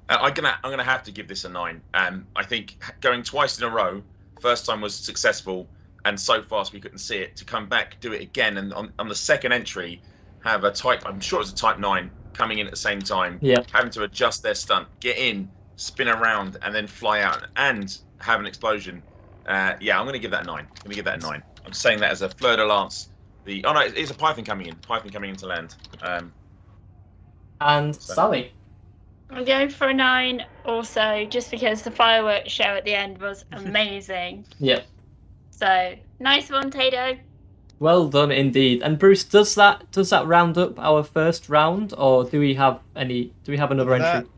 I'm gonna have to give this a 9. I think going twice in a row, first time was successful, and so fast we couldn't see it. To come back, do it again, and on the second entry, have a type. I'm sure it was a type 9 coming in at the same time. Yeah. Having to adjust their stunt, get in, spin around, and then fly out and have an explosion. Yeah, I'm gonna give that a 9. I'm gonna give that a 9. I'm saying that as a fleur de lance. Oh no, it's a Python coming in. Python coming into land. And Sally? I'm going for a 9 also, just because the fireworks show at the end was amazing. Yep. So, nice one, Tato. Well done indeed. And Bruce, does that round up our first round, or do we have another entry?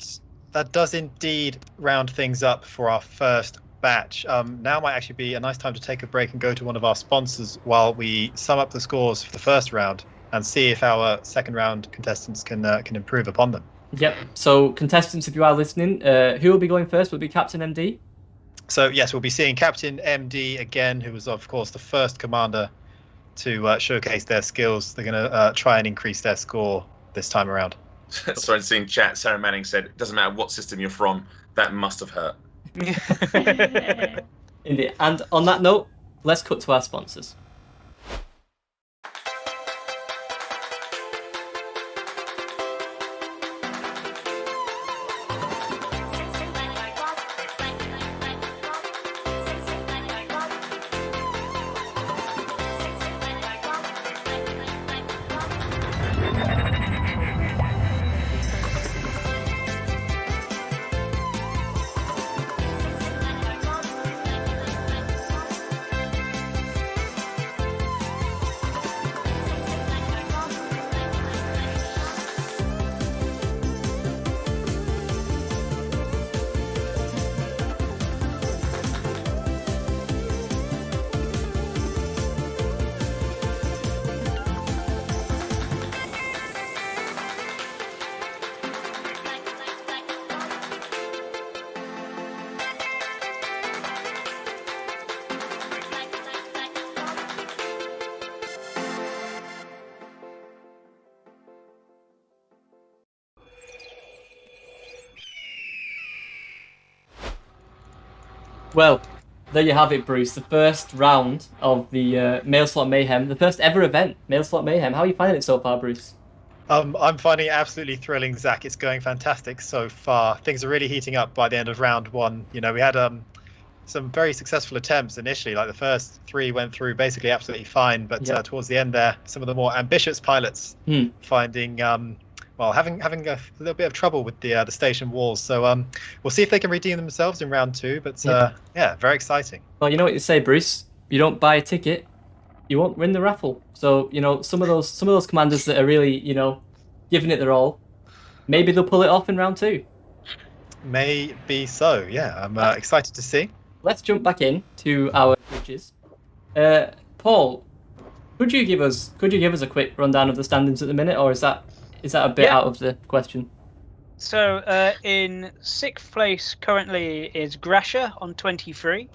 That does indeed round things up for our first batch. Now might actually be a nice time to take a break and go to one of our sponsors while we sum up the scores for the first round and see if our second round contestants can improve upon them. Yep. So, contestants, if you are listening, who will be going first? Will it be Captain MD? So, yes, we'll be seeing Captain MD again, who was, of course, the first commander to showcase their skills. They're going to try and increase their score this time around. Sorry, seeing chat. Sarah Manning said, "It doesn't matter what system you're from. That must have hurt." Indeed. And on that note, let's cut to our sponsors. Well, there you have it, Bruce. The first round of the Mailslot Mayhem, the first ever event, Mailslot Mayhem. How are you finding it so far, Bruce? I'm finding it absolutely thrilling, Zach. It's going fantastic so far. Things are really heating up by the end of round 1. You know, we had some very successful attempts initially. Like the first 3 went through basically absolutely fine, but towards the end there, some of the more ambitious pilots finding having a little bit of trouble with the station walls. So we'll see if they can redeem themselves in round 2. But very exciting. Well, you know what you say, Bruce. You don't buy a ticket, you won't win the raffle. So some of those commanders that are really giving it their all, maybe they'll pull it off in round 2. Maybe so. Yeah, I'm excited to see. Let's jump back in to our judges. Paul, could you give us a quick rundown of the standings at the minute, or is that a bit out of the question? So in 6th place currently is Grasha on 23.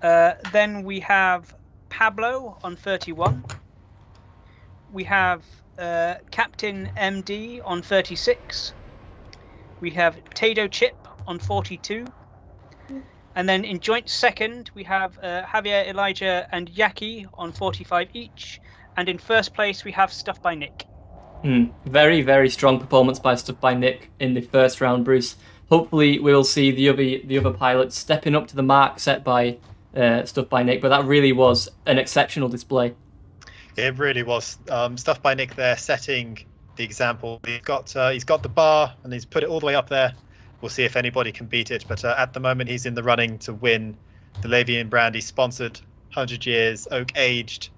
Then we have Pablo on 31. We have Captain MD on 36. We have Tato Chip on 42. And then in joint second, we have Javier, Elijah, and Yaki on 45 each. And in first place, we have Stuff by Nick. Very, very strong performance by Stuff by Nick in the first round, Bruce. Hopefully, we'll see the other pilots stepping up to the mark set by Stuff by Nick. But that really was an exceptional display. It really was. Stuff by Nick there setting the example. He's got the bar and he's put it all the way up there. We'll see if anybody can beat it. But at the moment, he's in the running to win the Lavian Brandy sponsored 100 years oak aged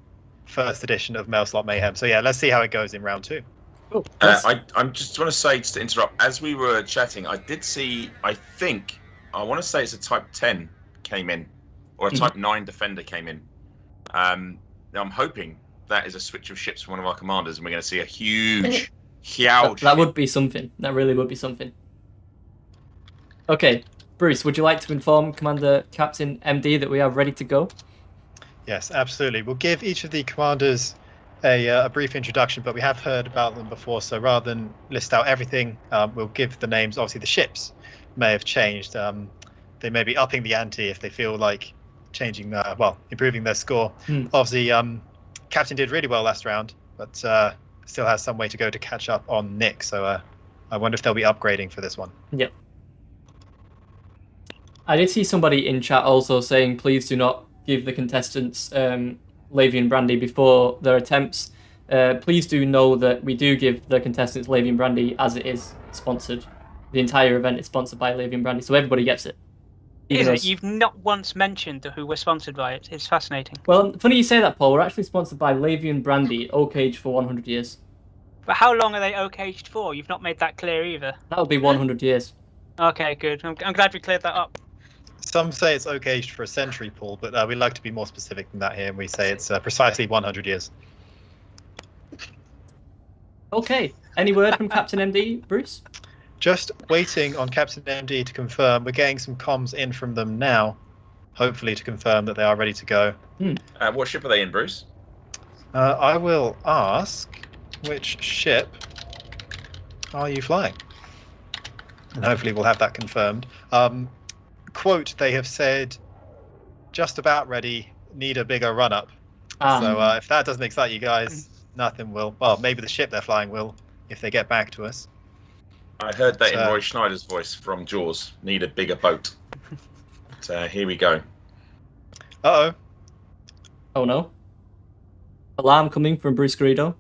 first edition of Mailslot Mayhem. So yeah, let's see how it goes in round 2. Cool. I just want to say, just to interrupt, as we were chatting, I did see, I want to say it's a Type 10 came in, or a Type 9 Defender came in. Now I'm hoping that is a switch of ships from one of our commanders, and we're going to see a huge that would be something. That really would be something. Okay, Bruce, would you like to inform Commander Captain MD that we are ready to go? Yes, absolutely. We'll give each of the commanders a brief introduction, but we have heard about them before, so rather than list out everything, we'll give the names. Obviously, the ships may have changed. They may be upping the ante if they feel like changing, improving their score. Obviously, Captain did really well last round, but still has some way to go to catch up on Nick, so I wonder if they'll be upgrading for this one. Yep. I did see somebody in chat also saying, please do not give the contestants Lavian Brandy before their attempts. Please do know that we do give the contestants Lavian Brandy as it is sponsored. The entire event is sponsored by Lavian Brandy, so everybody gets it. Is it? You've not once mentioned who we're sponsored by. It's fascinating. Well, funny you say that, Paul. We're actually sponsored by Lavian Brandy, Oak Age for 100 years. But how long are they oak-aged for? You've not made that clear either. That'll be 100 years. Okay, good. I'm glad we cleared that up. Some say it's oak aged for a century, Paul, but we like to be more specific than that here, and we say it's precisely 100 years. Okay. Any word from Captain MD, Bruce? Just waiting on Captain MD to confirm. We're getting some comms in from them now, hopefully to confirm that they are ready to go. What ship are they in, Bruce? I will ask, which ship are you flying? And hopefully we'll have that confirmed. Quote, they have said, just about ready, need a bigger run-up. So if that doesn't excite you guys, nothing will. Well, maybe the ship they're flying will, if they get back to us. I heard that in Roy Schneider's voice from Jaws. Need a bigger boat. But, here we go. Uh-oh. Oh no. Alarm coming from Bruce Garrido.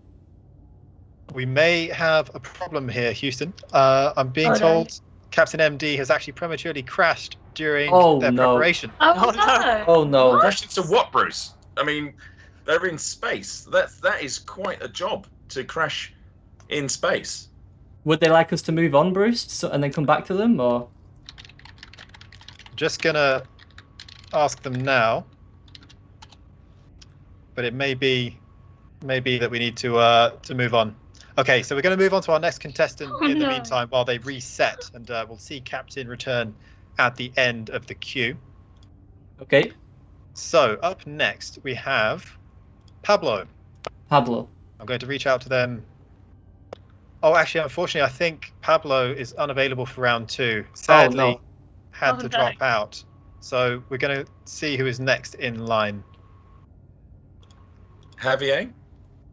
We may have a problem here, Houston. I'm being told Captain MD has actually prematurely crashed during their preparation. Oh no! Oh no! Crashed into what, Bruce? I mean, they're in space. That is quite a job to crash in space. Would they like us to move on, Bruce, and then come back to them, or? Just gonna ask them now, but it may be that we need to move on. Okay, so we're going to move on to our next contestant in the meantime while they reset, and we'll see Captain return at the end of the queue. Okay. So up next we have Pablo. Pablo. I'm going to reach out to them. Oh, actually, unfortunately, I think Pablo is unavailable for round 2. Sadly, had to drop out. So we're going to see who is next in line. Javier?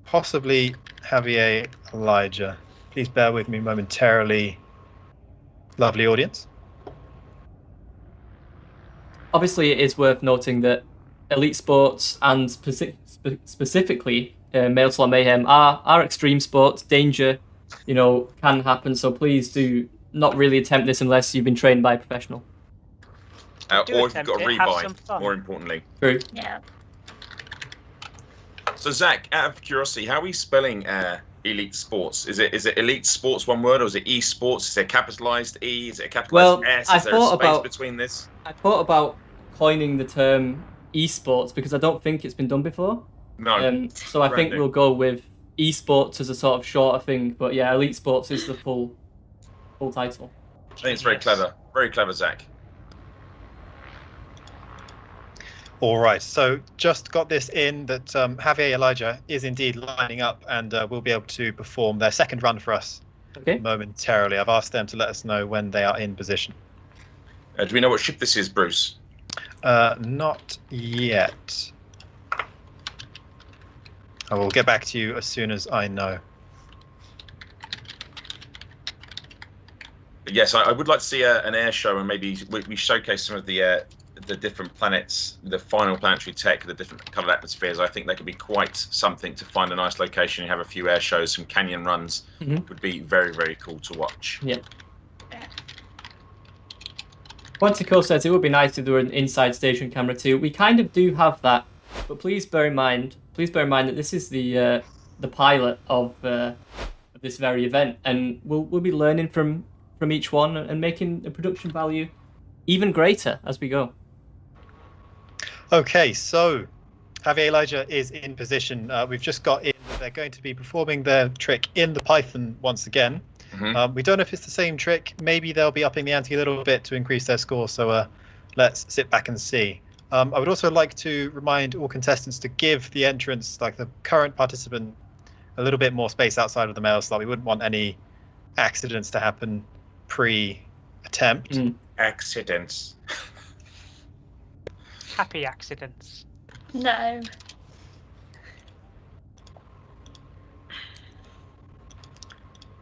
Possibly Javier Elijah. Please bear with me momentarily, lovely audience. Obviously, it is worth noting that elite sports and specifically Mailslot Mayhem are extreme sports. Danger, can happen. So please do not really attempt this unless you've been trained by a professional. Or if you've got a rebuy, more importantly. True. Yeah. So Zach, out of curiosity, how are we spelling elite sports? Is it elite sports one word, or is it esports? Is it capitalized E? Is it a capitalized S? Is there a space between this? I thought about coining the term esports because I don't think it's been done before. No. So I think we'll go with esports as a sort of shorter thing. But yeah, elite sports is the full title. I think it's very clever. Very clever, Zach. All right, so just got this in that Javier Elijah is indeed lining up and will be able to perform their second run for us momentarily. I've asked them to let us know when they are in position. Do we know what ship this is, Bruce? Not yet. I will get back to you as soon as I know. Yes, I would like to see an air show, and maybe we showcase some of the different planets, the final planetary tech, the different coloured atmospheres. I think they could be quite something to find a nice location and have a few air shows, some canyon runs. Would be very, very cool to watch. Yeah. Quantico says it would be nice if there were an inside station camera too. We kind of do have that, but please bear in mind that this is the pilot of this very event, and we'll be learning from each one and making the production value even greater as we go. Okay, so Javier Elijah is in position. We've just got in that they're going to be performing their trick in the Python once again. We don't know if it's the same trick. Maybe they'll be upping the ante a little bit to increase their score. So let's sit back and see. I would also like to remind all contestants to give the entrance, like the current participant, a little bit more space outside of the mail slot. We wouldn't want any accidents to happen pre-attempt. Accidents. Happy accidents. No.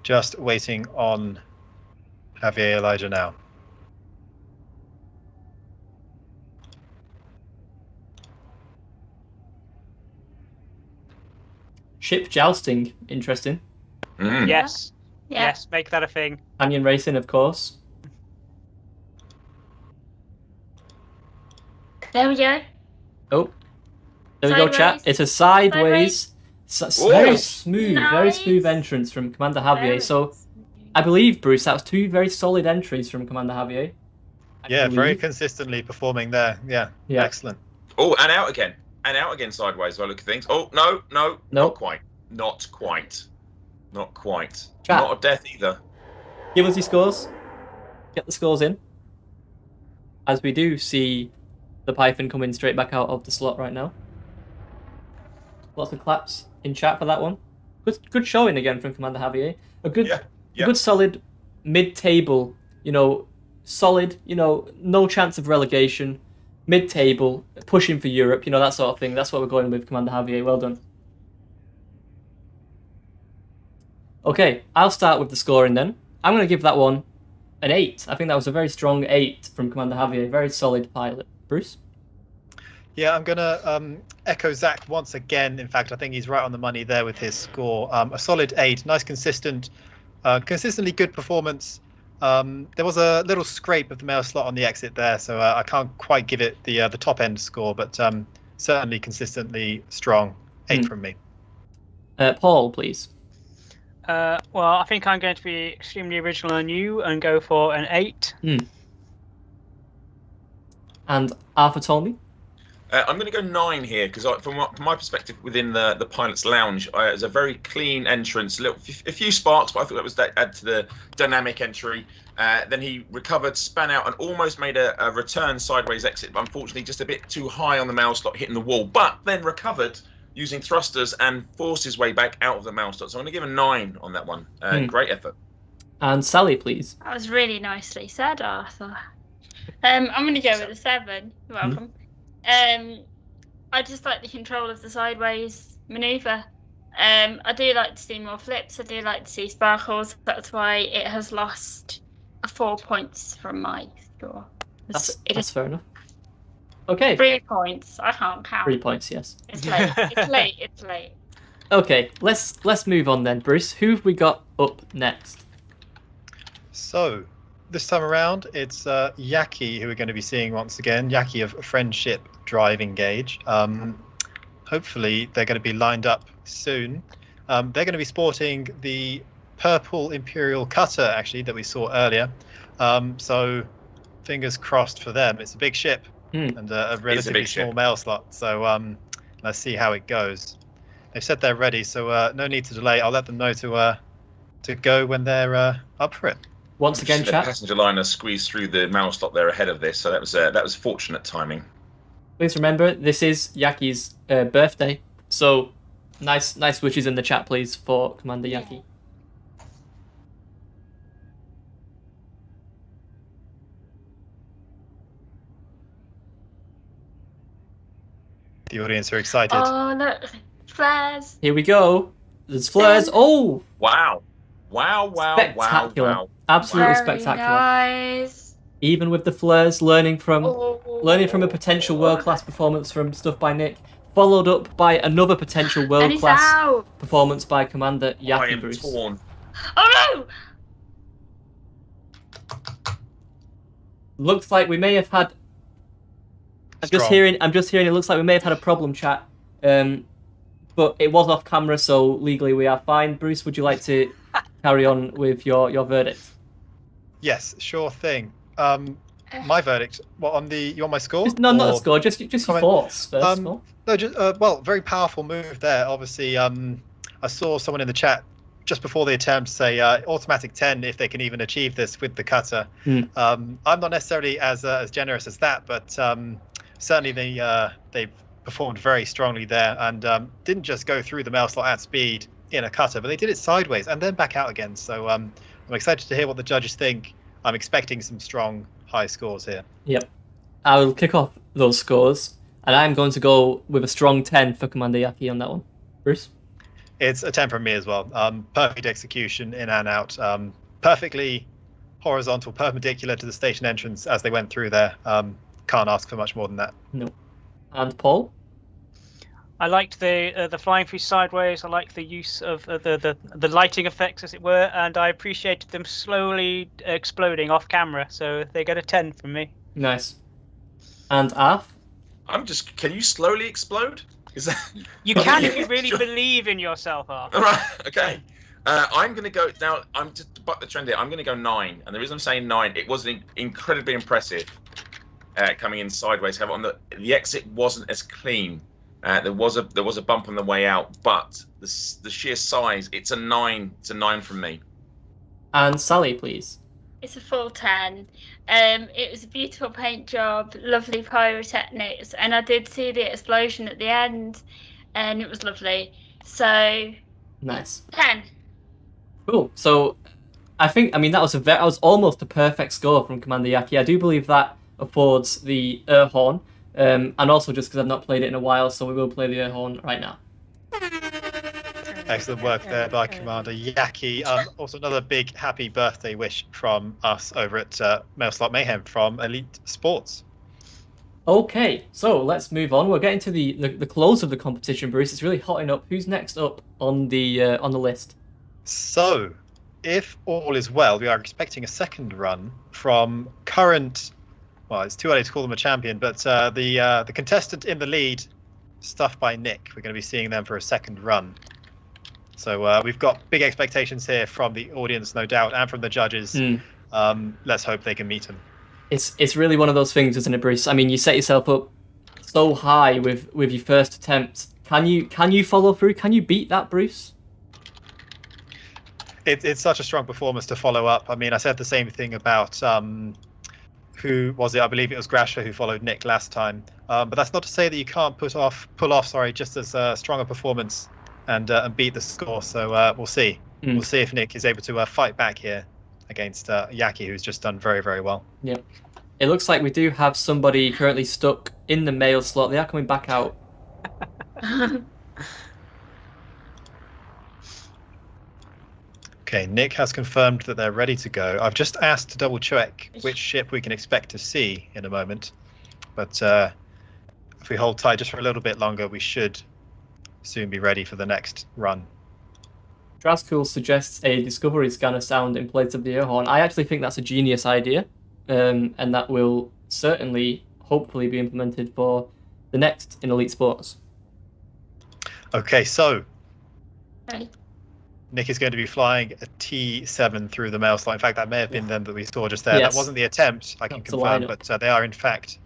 Just waiting on Javier Elijah now. Ship jousting, interesting. Yes. Yeah. Yes, make that a thing. Canyon racing, of course. There we go. Oh, there we go, chat. It's a sideways, very smooth entrance from Commander Javier. So, I believe, Bruce, that was 2 very solid entries from Commander Javier. Yeah, very consistently performing there. Yeah, excellent. Oh, and out again. And out again sideways by the look of things. Oh, no, not quite. Not quite. Not quite. Chat. Not a death either. Give us your scores. Get the scores in. As we do see the Python coming straight back out of the slot right now. Lots of claps in chat for that one. Good showing again from Commander Javier. A good solid mid-table, solid, no chance of relegation, mid-table, pushing for Europe, that sort of thing. That's what we're going with, Commander Javier. Well done. Okay, I'll start with the scoring then. I'm going to give that one an 8. I think that was a very strong 8 from Commander Javier. Very solid pilot. Bruce? Yeah, I'm going to echo Zach once again. In fact, I think he's right on the money there with his score. A solid 8. Nice, consistently good performance. There was a little scrape of the mail slot on the exit there, so I can't quite give it the top end score, but certainly consistently strong. 8 from me. Paul, please. Well, I think I'm going to be extremely original and new and go for an 8. And Arthur told me? I'm going to go 9 here because from my perspective within the pilot's lounge, it was a very clean entrance, a few sparks, but I thought that add to the dynamic entry. Then he recovered, span out, and almost made a return sideways exit, but unfortunately just a bit too high on the mail slot, hitting the wall. But then recovered using thrusters and forced his way back out of the mail slot. So I'm going to give a 9 on that one. Great effort. And Sally, please. That was really nicely said, Arthur. I'm going to go with a 7. You're welcome. I just like the control of the sideways manoeuvre. I do like to see more flips. I do like to see sparkles. That's why it has lost 4 points from my score. That's fair enough. Okay. 3 points. I can't count. 3 points, yes. It's late. It's late. It's late. Okay, let's move on then, Bruce. Who have we got up next? So, this time around, it's Yaki who we're going to be seeing once again. Yaki of Friendship Drive Engage. Hopefully, they're going to be lined up soon. They're going to be sporting the purple Imperial Cutter, actually, that we saw earlier. So, fingers crossed for them. It's a big ship and a relatively small mail slot. So, let's see how it goes. They've said they're ready, so no need to delay. I'll let them know to go when they're up for it. Once again, the chat. passenger liner squeezed through the mail slot there ahead of this, so that was fortunate timing. Please remember, this is Yaki's birthday, so nice wishes in the chat, please, for Commander Yaki. The audience are excited. Oh, look. Flares. Here we go. There's flares. Oh! Wow. Spectacular. Wow. Absolutely Very spectacular. Nice. Even with the flares, learning from a potential world-class performance from Stuff by Nick, followed up by another potential world-class performance by Commander Yaki. I am Bruce. torn. Oh no! Looks like we may have had. I'm just hearing. It looks like we may have had a problem, chat. But it was off camera, so legally we are fine. Bruce, would you like to carry on with your verdict? Yes, sure thing. My verdict. What on the? You want my score? Not the score. Just your thoughts first of all. No, just very powerful move there. Obviously, I saw someone in the chat just before the attempt, say automatic 10 if they can even achieve this with the cutter. I'm not necessarily as generous as that, but certainly they performed very strongly there and didn't just go through the mail slot at speed in a cutter, but they did it sideways and then back out again. So I'm excited to hear what the judges think. I'm expecting some strong high scores here. Yep. I will kick off those scores, and I'm going to go with a strong 10 for Commander Yaki on that one. Bruce? It's a 10 from me as well. Perfect execution in and out. Perfectly horizontal, perpendicular to the station entrance as they went through there. Can't ask for much more than that. No. And Paul? I liked the flying through sideways. I liked the use of the lighting effects, as it were, and I appreciated them slowly exploding off camera. So they get a 10 from me. Nice. And Arf? Can you slowly explode? Is that... You can if you really believe in yourself, Arf. All right. Okay. I'm going to go now. I'm just to buck the trend here. I'm going to go 9, and the reason I'm saying 9, it was incredibly impressive coming in sideways. However, the exit wasn't as clean. There was a bump on the way out, but the sheer size, it's a 9. It's a 9 from me. And Sally, please. It's a full 10. It was a beautiful paint job, lovely pyrotechnics, and I did see the explosion at the end, and it was lovely. So Nice. 10. Cool. So that was almost a perfect score from Commander Yaki. I do believe that affords the air horn, and also just because I've not played it in a while, so we will play the air horn right now. Excellent work there by Commander Yaki. Also, another big happy birthday wish from us over at Mailslot Mayhem from Elite Sports. Okay, so let's move on. We're getting to the close of the competition, Bruce. It's really hotting up. Who's next up on the list? So, if all is well, we are expecting a second run from current. Well, it's too early to call them a champion, but the contestant in the lead, stuffed by Nick. We're going to be seeing them for a second run. So we've got big expectations here from the audience, no doubt, and from the judges. Let's hope they can meet him. It's really one of those things, isn't it, Bruce? I mean, you set yourself up so high with your first attempt. Can you follow through? Can you beat that, Bruce? It's such a strong performance to follow up. I mean, I said the same thing about who was it? I believe it was Grasha who followed Nick last time. But that's not to say that you can't pull off just as strong a performance and beat the score. So we'll see. We'll see if Nick is able to fight back here against Yaki, who's just done very, very well. Yep. It looks like we do have somebody currently stuck in the mail slot. They are coming back out. Okay, Nick has confirmed that they're ready to go. I've just asked to double check which ship we can expect to see in a moment. But if we hold tight just for a little bit longer, we should soon be ready for the next run. Draskul suggests a discovery scanner sound in place of the air horn. I actually think that's a genius idea, and that will certainly, hopefully, be implemented for the next in Elite Sports. Okay, so Ready. Nick is going to be flying a T7 through the mail slot. In fact, that may have been them that we saw just there. Yes. That wasn't the attempt, I can That's the confirm, lineup. but they are in fact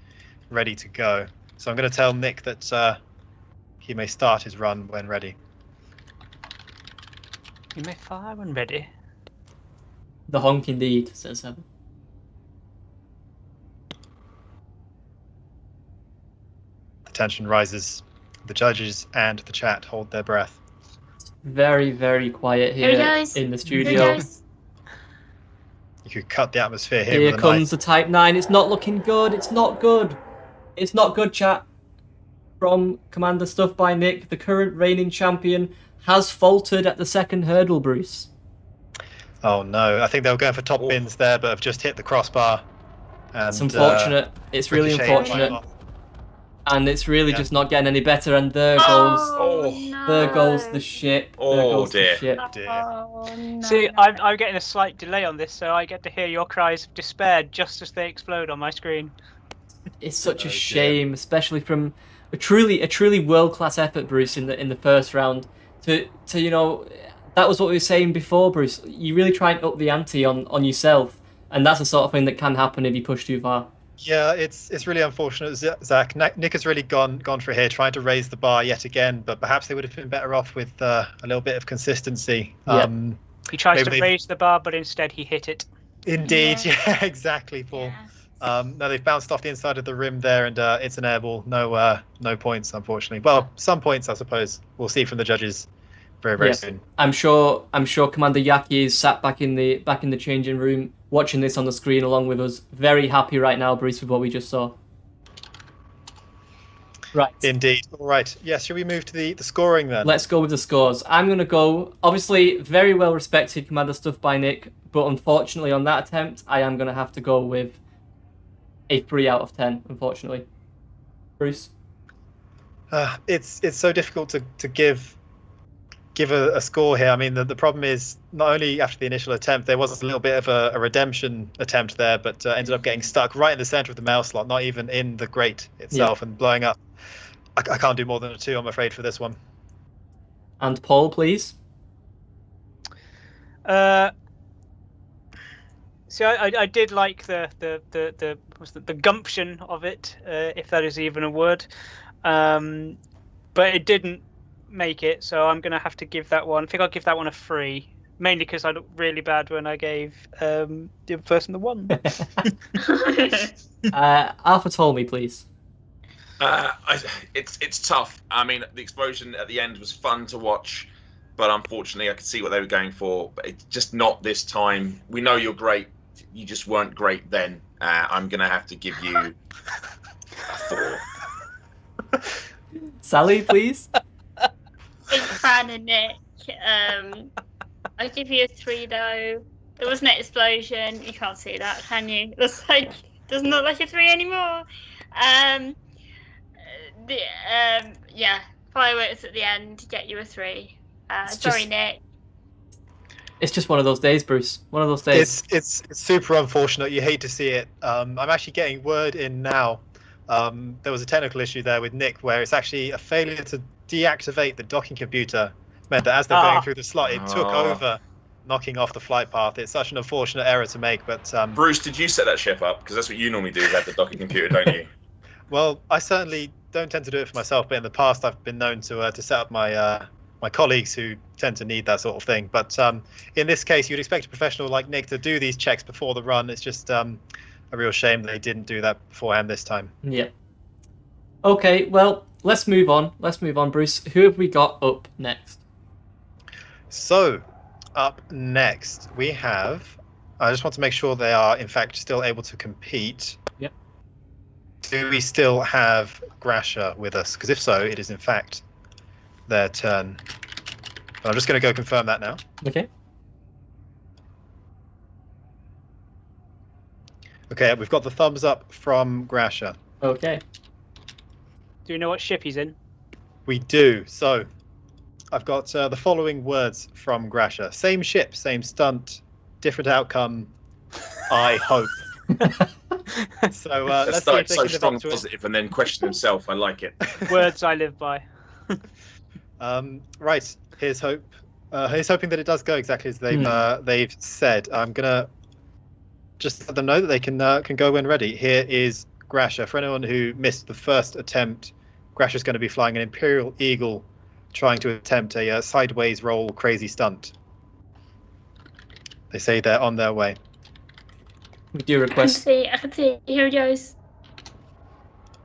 ready to go. So I'm going to tell Nick that he may start his run when ready. You may fire when ready. The honk indeed, says Heaven. The tension rises. The judges and the chat hold their breath. Very, very quiet Here he here goes. in the Here he studio. goes. You could cut the atmosphere here Here with a comes the Type 9. It's not looking good. It's not good. It's not good, chat. From Commander Stuff by Nick, the current reigning champion, has faltered at the second hurdle, Bruce. Oh no, I think they were going for top bins there, but have just hit the crossbar. And, It's unfortunate. It's really ricocheted unfortunate. right off. And it's really Yeah. just not getting any better. And there goes, No. there goes the ship. There Oh, goes dear. the ship. Dear. Oh, no. See, I'm getting a slight delay on this, so I get to hear your cries of despair just as they explode on my screen. It's such a Oh, dear. shame, especially from a truly world-class effort, Bruce, in the first round. To that was what we were saying before, Bruce. You really try and up the ante on yourself, and that's the sort of thing that can happen if you push too far. Yeah, it's really unfortunate, Zach. Nick has really gone for here, trying to raise the bar yet again, but perhaps they would have been better off with a little bit of consistency. Yeah. He tries maybe to they've- raise the bar, but instead he hit it. Indeed, yeah, exactly, Paul. Yeah. No, they've bounced off the inside of the rim there, and it's an airball. No points, unfortunately. Well, some points, I suppose. We'll see from the judges very Yeah. soon. I'm sure Commander Yaki is sat back in the changing room watching this on the screen along with us. Very happy right now, Bruce, with what we just saw. Right. Indeed. All right. Yes. Shall we move to the scoring then? Let's go with the scores. I'm going to go, obviously, very well respected Commander stuff by Nick, but unfortunately on that attempt, I am going to have to go with a 3 out of 10, unfortunately. Bruce? It's so difficult to give a score here. I mean, the problem is not only after the initial attempt, there was a little bit of a redemption attempt there, but ended up getting stuck right in the center of the mail slot, not even in the grate itself, and blowing up. I can't do more than a 2, I'm afraid, for this one. And Paul, please. See, I did like the gumption of it, if that is even a word, but it didn't make it. So I'm gonna have to give that one. I think I'll give that one a 3, mainly because I looked really bad when I gave the other person the 1. Alpha told me, please. It's tough. I mean, the explosion at the end was fun to watch, but unfortunately, I could see what they were going for. But it's just not this time. We know you're great. You just weren't great then. I'm gonna have to give you a 4. Sally, please. Big fan of Nick. I'll give you a 3 though. There was an explosion. You can't see that, can you? Looks like doesn't look like a 3 anymore. Yeah, fireworks at the end get you a 3. Sorry, Nick. It's just one of those days, Bruce. One of those days. It's super unfortunate. You hate to see it. I'm actually getting word in now. There was a technical issue there with Nick where it's actually a failure to deactivate the docking computer. Meant that as they're going through the slot, it took over, knocking off the flight path. It's such an unfortunate error to make. But Bruce, did you set that ship up? Because that's what you normally do with the docking computer, don't you? Well, I certainly don't tend to do it for myself, but in the past I've been known to set up my colleagues who tend to need that sort of thing. But in this case, you'd expect a professional like Nick to do these checks before the run. It's just a real shame they didn't do that beforehand this time. Yeah. Okay, well, let's move on. Bruce. Who have we got up next? So, up next, we have... I just want to make sure they are, in fact, still able to compete. Yep. Do we still have Grasha with us? Because if so, it is, in fact, their turn. But I'm just going to go confirm that now. Okay. Okay, we've got the thumbs up from Grasha. Okay. Do you know what ship he's in? We do. So, I've got the following words from Grasha. Same ship, same stunt, different outcome, I hope. So let's see if they so can live strong up to it. positive and then question himself. I like it. Words I live by. Right, here's hope. Here's hoping that it does go exactly as they've said. I'm gonna just let them know that they can go when ready. Here is Grasha. For anyone who missed the first attempt, Grasha's going to be flying an Imperial Eagle, trying to attempt a sideways roll crazy stunt. They say they're on their way. We do request. I can see. Here it goes.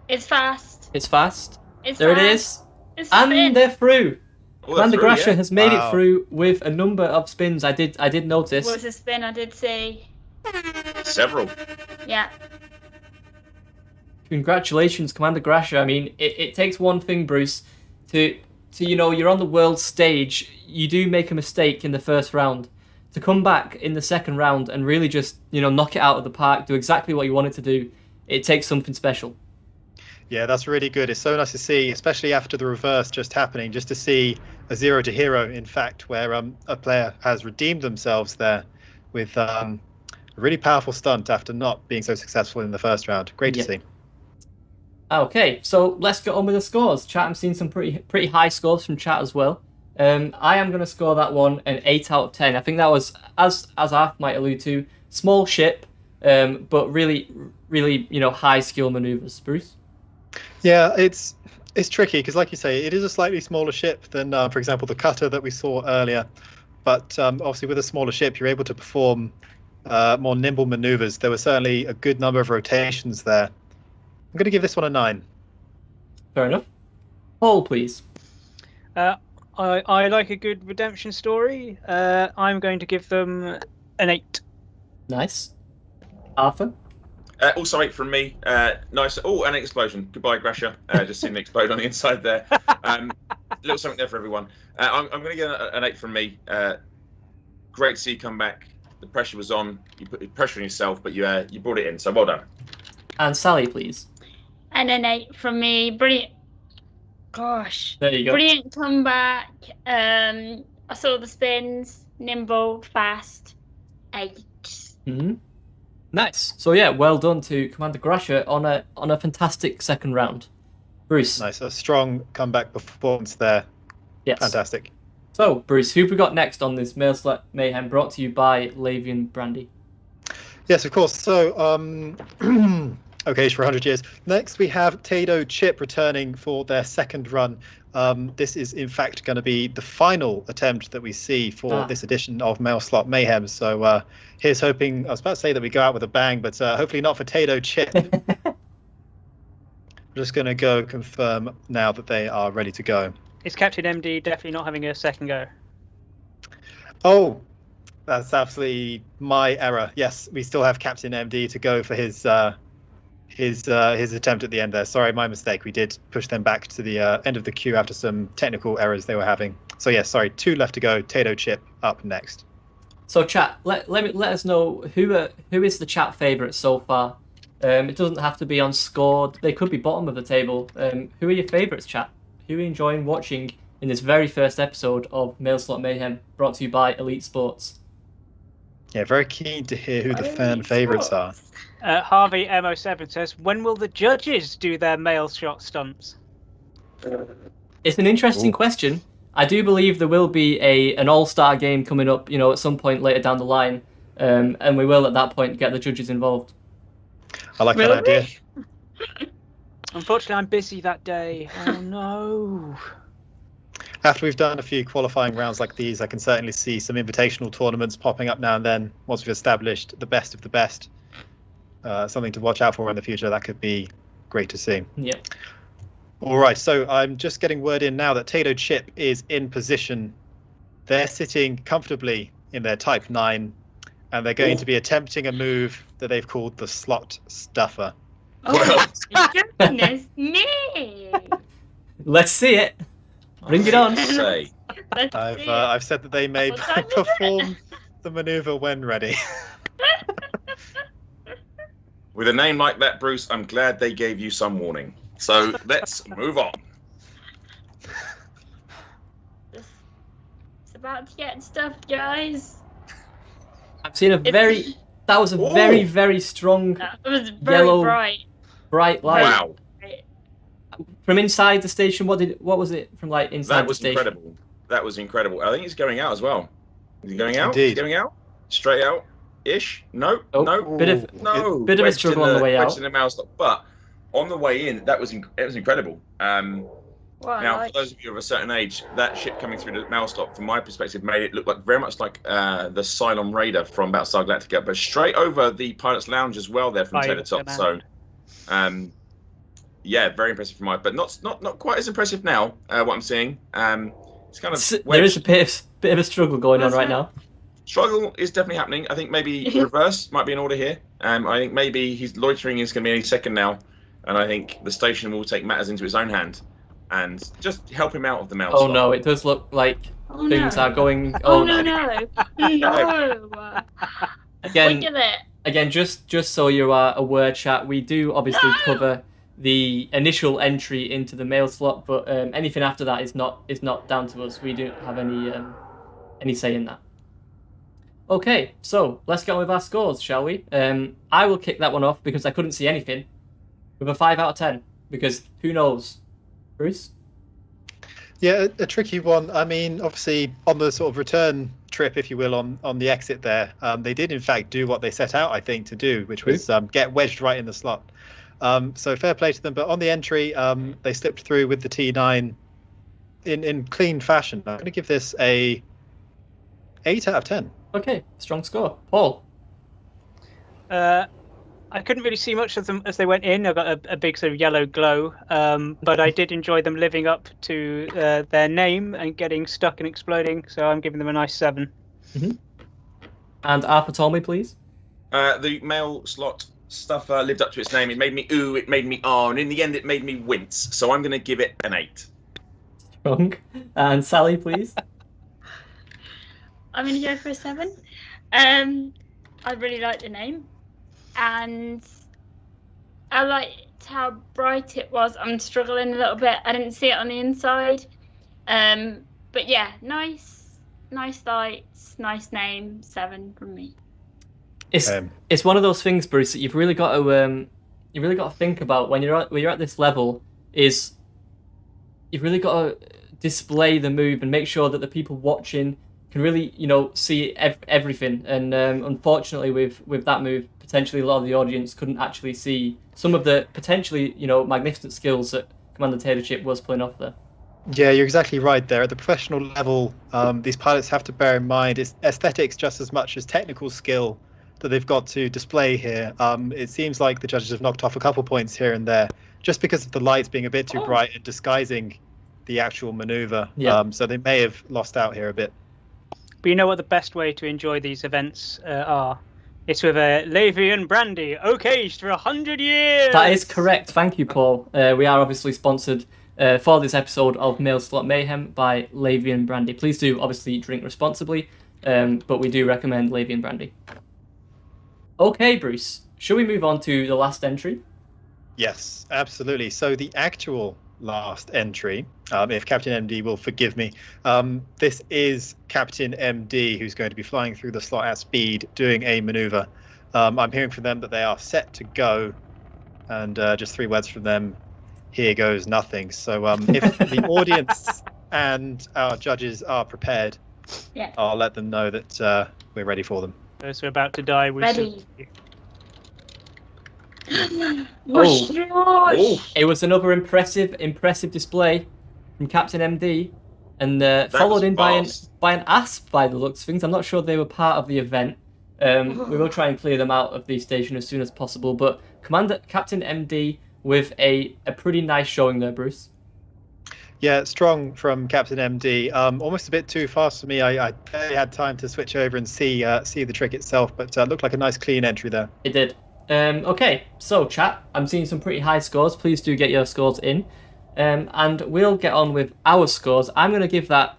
It's fast. It's fast. It's There fast. it is. It's And spin. they're through. Oh, Commander that's Grasha has made it Wow. through with a number of spins. I did notice. Was a spin I did see. Several. Yeah. Congratulations, Commander Grasha. I mean, it takes one thing, Bruce, to you're on the world stage. You do make a mistake in the first round. To come back in the second round and really just, knock it out of the park, do exactly what you wanted to do, it takes something special. Yeah, that's really good. It's so nice to see, especially after the reverse just happening, just to see a 0 to hero, in fact, where a player has redeemed themselves there with a really powerful stunt after not being so successful in the first round. Great to see. Okay, so let's get on with the scores. Chat, I'm seeing some pretty high scores from chat as well. I am going to score that one an 8 out of 10. I think that was, as Arth might allude to, small ship, but really, really, high skill maneuvers. Bruce? Yeah, it's tricky because, like you say, it is a slightly smaller ship than, for example, the cutter that we saw earlier. But obviously, with a smaller ship, you're able to perform more nimble maneuvers. There were certainly a good number of rotations there. I'm going to give this one a 9. Fair enough. Paul, please. I like a good redemption story. I'm going to give them an 8. Nice. Arthur? Also 8 from me. Nice. Oh, and an explosion. Goodbye, Grasha. Just seen the explode on the inside there. Little something there for everyone. I'm going to get an 8 from me. Great to see you come back. The pressure was on. You put pressure on yourself, but you brought it in. So well done. And Sally, please. And an 8 from me. Brilliant. Gosh. There you go. Brilliant comeback. I saw the spins. Nimble, fast. 8. Mm-hmm. Nice. So yeah, well done to Commander Grasha on a fantastic second round. Bruce. Nice, a strong comeback performance there. Yes. Fantastic. So, Bruce, who have we got next on this Mailslot Mayhem brought to you by Lavian Brandy? Yes, of course. So, okay, for 100 years. Next, we have Tado Chip returning for their second run. This is, in fact, going to be the final attempt that we see for this edition of Mailslot Mayhem. So, here's hoping, I was about to say that we go out with a bang, but hopefully not for Tado Chip. I'm just going to go confirm now that they are ready to go. Is Captain MD definitely not having a second go? Oh, that's absolutely my error. Yes, we still have Captain MD to go for his attempt at the end there. Sorry, my mistake. We did push them back to the end of the queue after some technical errors they were having. So yes, sorry, 2 left to go. Tado Chip up next. So chat, let us know who is the chat favourite so far. It doesn't have to be on scored. They could be bottom of the table. Who are your favourites, chat? Who are you enjoying watching in this very first episode of Mailslot Mayhem, brought to you by Elite Sports? Yeah, very keen to hear who the fan favourites are. Harvey MO7 says, when will the judges do their mail shot stunts? It's an interesting question. I do believe there will be an all-star game coming up, at some point later down the line, and we will at that point get the judges involved. I like that idea. Unfortunately, I'm busy that day. Oh no. After we've done a few qualifying rounds like these, I can certainly see some invitational tournaments popping up now and then once we've established the best of the best. Something to watch out for in the future. That could be great to see. Yeah. All right, so I'm just getting word in now that Tado Chip is in position. They're sitting comfortably in their Type 9, and they're going to be attempting a move that they've called the Slot Stuffer. Oh, goodness me! Let's see it. Bring it on. Say. I've said that they may perform the maneuver when ready. With a name like that, Bruce, I'm glad they gave you some warning. So let's move on. It's about to get stuff, guys. I've seen that was a very, very strong That was very yellow, bright light. Wow. From inside the station, what was it from inside the station? Incredible. That was incredible. I think it's going out as well. Is it going out? Indeed. Is it going out? Straight out? Ish? No. Oh, No. bit of a Wedged struggle on the way out. In the Mailslot. But on the way in, it was incredible. Now, for those of you of a certain age, that ship coming through the Mailslot, from my perspective, made it look very much like the Cylon Raider from Battlestar Galactica, but straight over the pilot's lounge as well there from tail to top. So, yeah, very impressive from but not quite as impressive now. What I'm seeing, it's kind of there is a bit of a struggle going on right now. Struggle is definitely happening. I think maybe reverse might be in order here. I think maybe his loitering is going to be any second now, and I think the station will take matters into its own hand and just help him out of the Mailslot. Oh no, it does look like things are going. Oh no! Again, just so you are aware, chat, we do obviously cover the initial entry into the Mailslot, but anything after that is not down to us. We don't have any say in that. Okay, so let's get on with our scores, shall we? I will kick that one off because I couldn't see anything with a 5 out of 10, because who knows? Bruce? Yeah, a tricky one. I mean, obviously, on the sort of return trip, if you will, on the exit there. They did in fact do what they set out, I think, to do, which was get wedged right in the slot. So fair play to them. But on the entry, they slipped through with the T9 in clean fashion. I'm going to give this a 8 out of 10. Okay, strong score. Paul. I couldn't really see much of them as they went in. I got a big sort of yellow glow, but I did enjoy them living up to their name and getting stuck and exploding. So I'm giving them a nice 7. Mm-hmm. And Arthur Tolmie, please. The Mailslot stuff lived up to its name. It made me ooh, it made me ah, and in the end it made me wince. So I'm going to give it an 8. Strong. And Sally, please. I'm going to go for a 7. I really like the name. And I liked how bright it was. I'm struggling a little bit. I didn't see it on the inside. But yeah, nice lights, nice name. 7 from me. It's one of those things, Bruce, that you've really got to think about when you're at this level. Is you've really got to display the move and make sure that the people watching can really, see everything. And unfortunately, with that move, potentially a lot of the audience couldn't actually see some of the potentially, magnificent skills that Commander Taylor Chip was pulling off there. Yeah, you're exactly right there. At the professional level, these pilots have to bear in mind it's aesthetics just as much as technical skill that they've got to display here. It seems like the judges have knocked off a couple points here and there just because of the lights being a bit too bright and disguising the actual maneuver. Yeah. So they may have lost out here a bit. But you know what the best way to enjoy these events are? It's with a Lavian Brandy, aged for 100 years! That is correct. Thank you, Paul. We are obviously sponsored for this episode of Mailslot Mayhem by Lavian Brandy. Please do obviously drink responsibly, but we do recommend Lavian Brandy. Okay, Bruce, shall we move on to the last entry? Yes, absolutely. So the actual last entry, if Captain MD will forgive me, this is Captain MD, who's going to be flying through the slot at speed, doing a maneuver. I'm hearing from them that they are set to go, and just 3 words from them, here goes nothing. So if the audience and our judges are prepared, Yeah. I'll let them know that we're ready for them. Those who are about to die, we Ready. Oh, it was another impressive display from Captain MD, and followed in by an asp by the looks of things. I'm not sure they were part of the event. We will try and clear them out of the station as soon as possible. But Captain MD with a pretty nice showing there, Bruce. Yeah, strong from Captain MD. Almost a bit too fast for me. I barely had time to switch over and see the trick itself, but looked like a nice clean entry there. It did. Okay, so chat, I'm seeing some pretty high scores. Please do get your scores in. And we'll get on with our scores. I'm going to give that...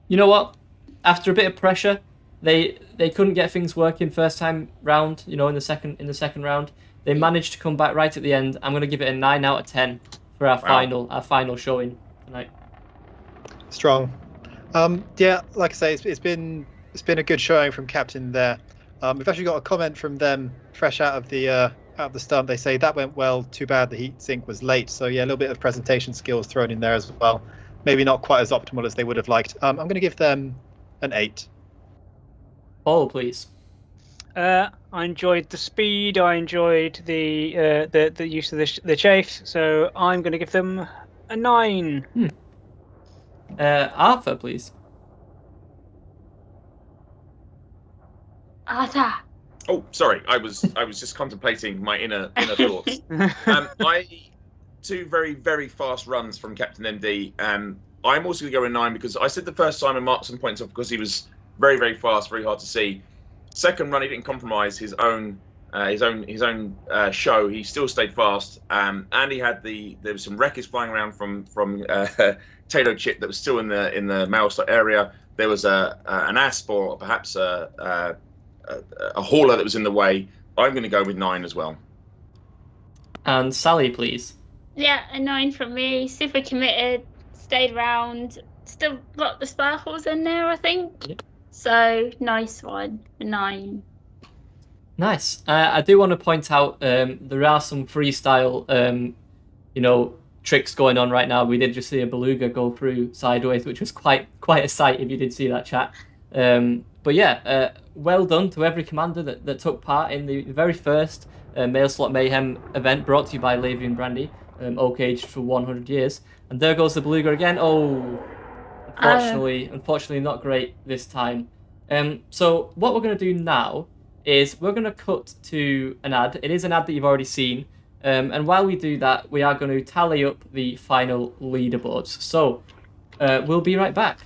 You know what? After a bit of pressure, they couldn't get things working first time round, in the second round. They managed to come back right at the end. I'm going to give it a 9 out of 10 for our final showing tonight. Strong. Yeah, like I say, it's been a good showing from Captain there. We've actually got a comment from them fresh out of the stump. They say that went well. Too bad the heat sink was late. So yeah, a little bit of presentation skills thrown in there as well. Maybe not quite as optimal as they would have liked. I'm going to give them an 8. Paul, please. I enjoyed the speed. I enjoyed the use of the chafe. So I'm going to give them a 9. Arthur, please. Arthur. Oh, sorry. I was just contemplating my inner thoughts. Two very, very fast runs from Captain MD. I'm also going to go a 9 because I said the first time and marked some points off because he was very, very fast, very hard to see. Second run, he didn't compromise his own show. He still stayed fast, and he had there was some wreckage flying around from Taylor Chip that was still in the Mailslot area. There was an asp or perhaps a hauler that was in the way. I'm going to go with 9 as well. And Sally, please. Yeah, a 9 from me. Super committed, stayed around, still got the sparkles in there, I think. Yep. So, nice one, a 9. Nice. I do want to point out there are some freestyle, tricks going on right now. We did just see a beluga go through sideways, which was quite a sight if you did see that, chat. But yeah, well done to every commander that took part in the very first Mailslot Mayhem event brought to you by Lavian Brandy, oak-aged for 100 years. And there goes the beluga again. Oh, unfortunately not great this time. So what we're going to do now is we're going to cut to an ad. It is an ad that you've already seen. And while we do that, we are going to tally up the final leaderboards. So we'll be right back.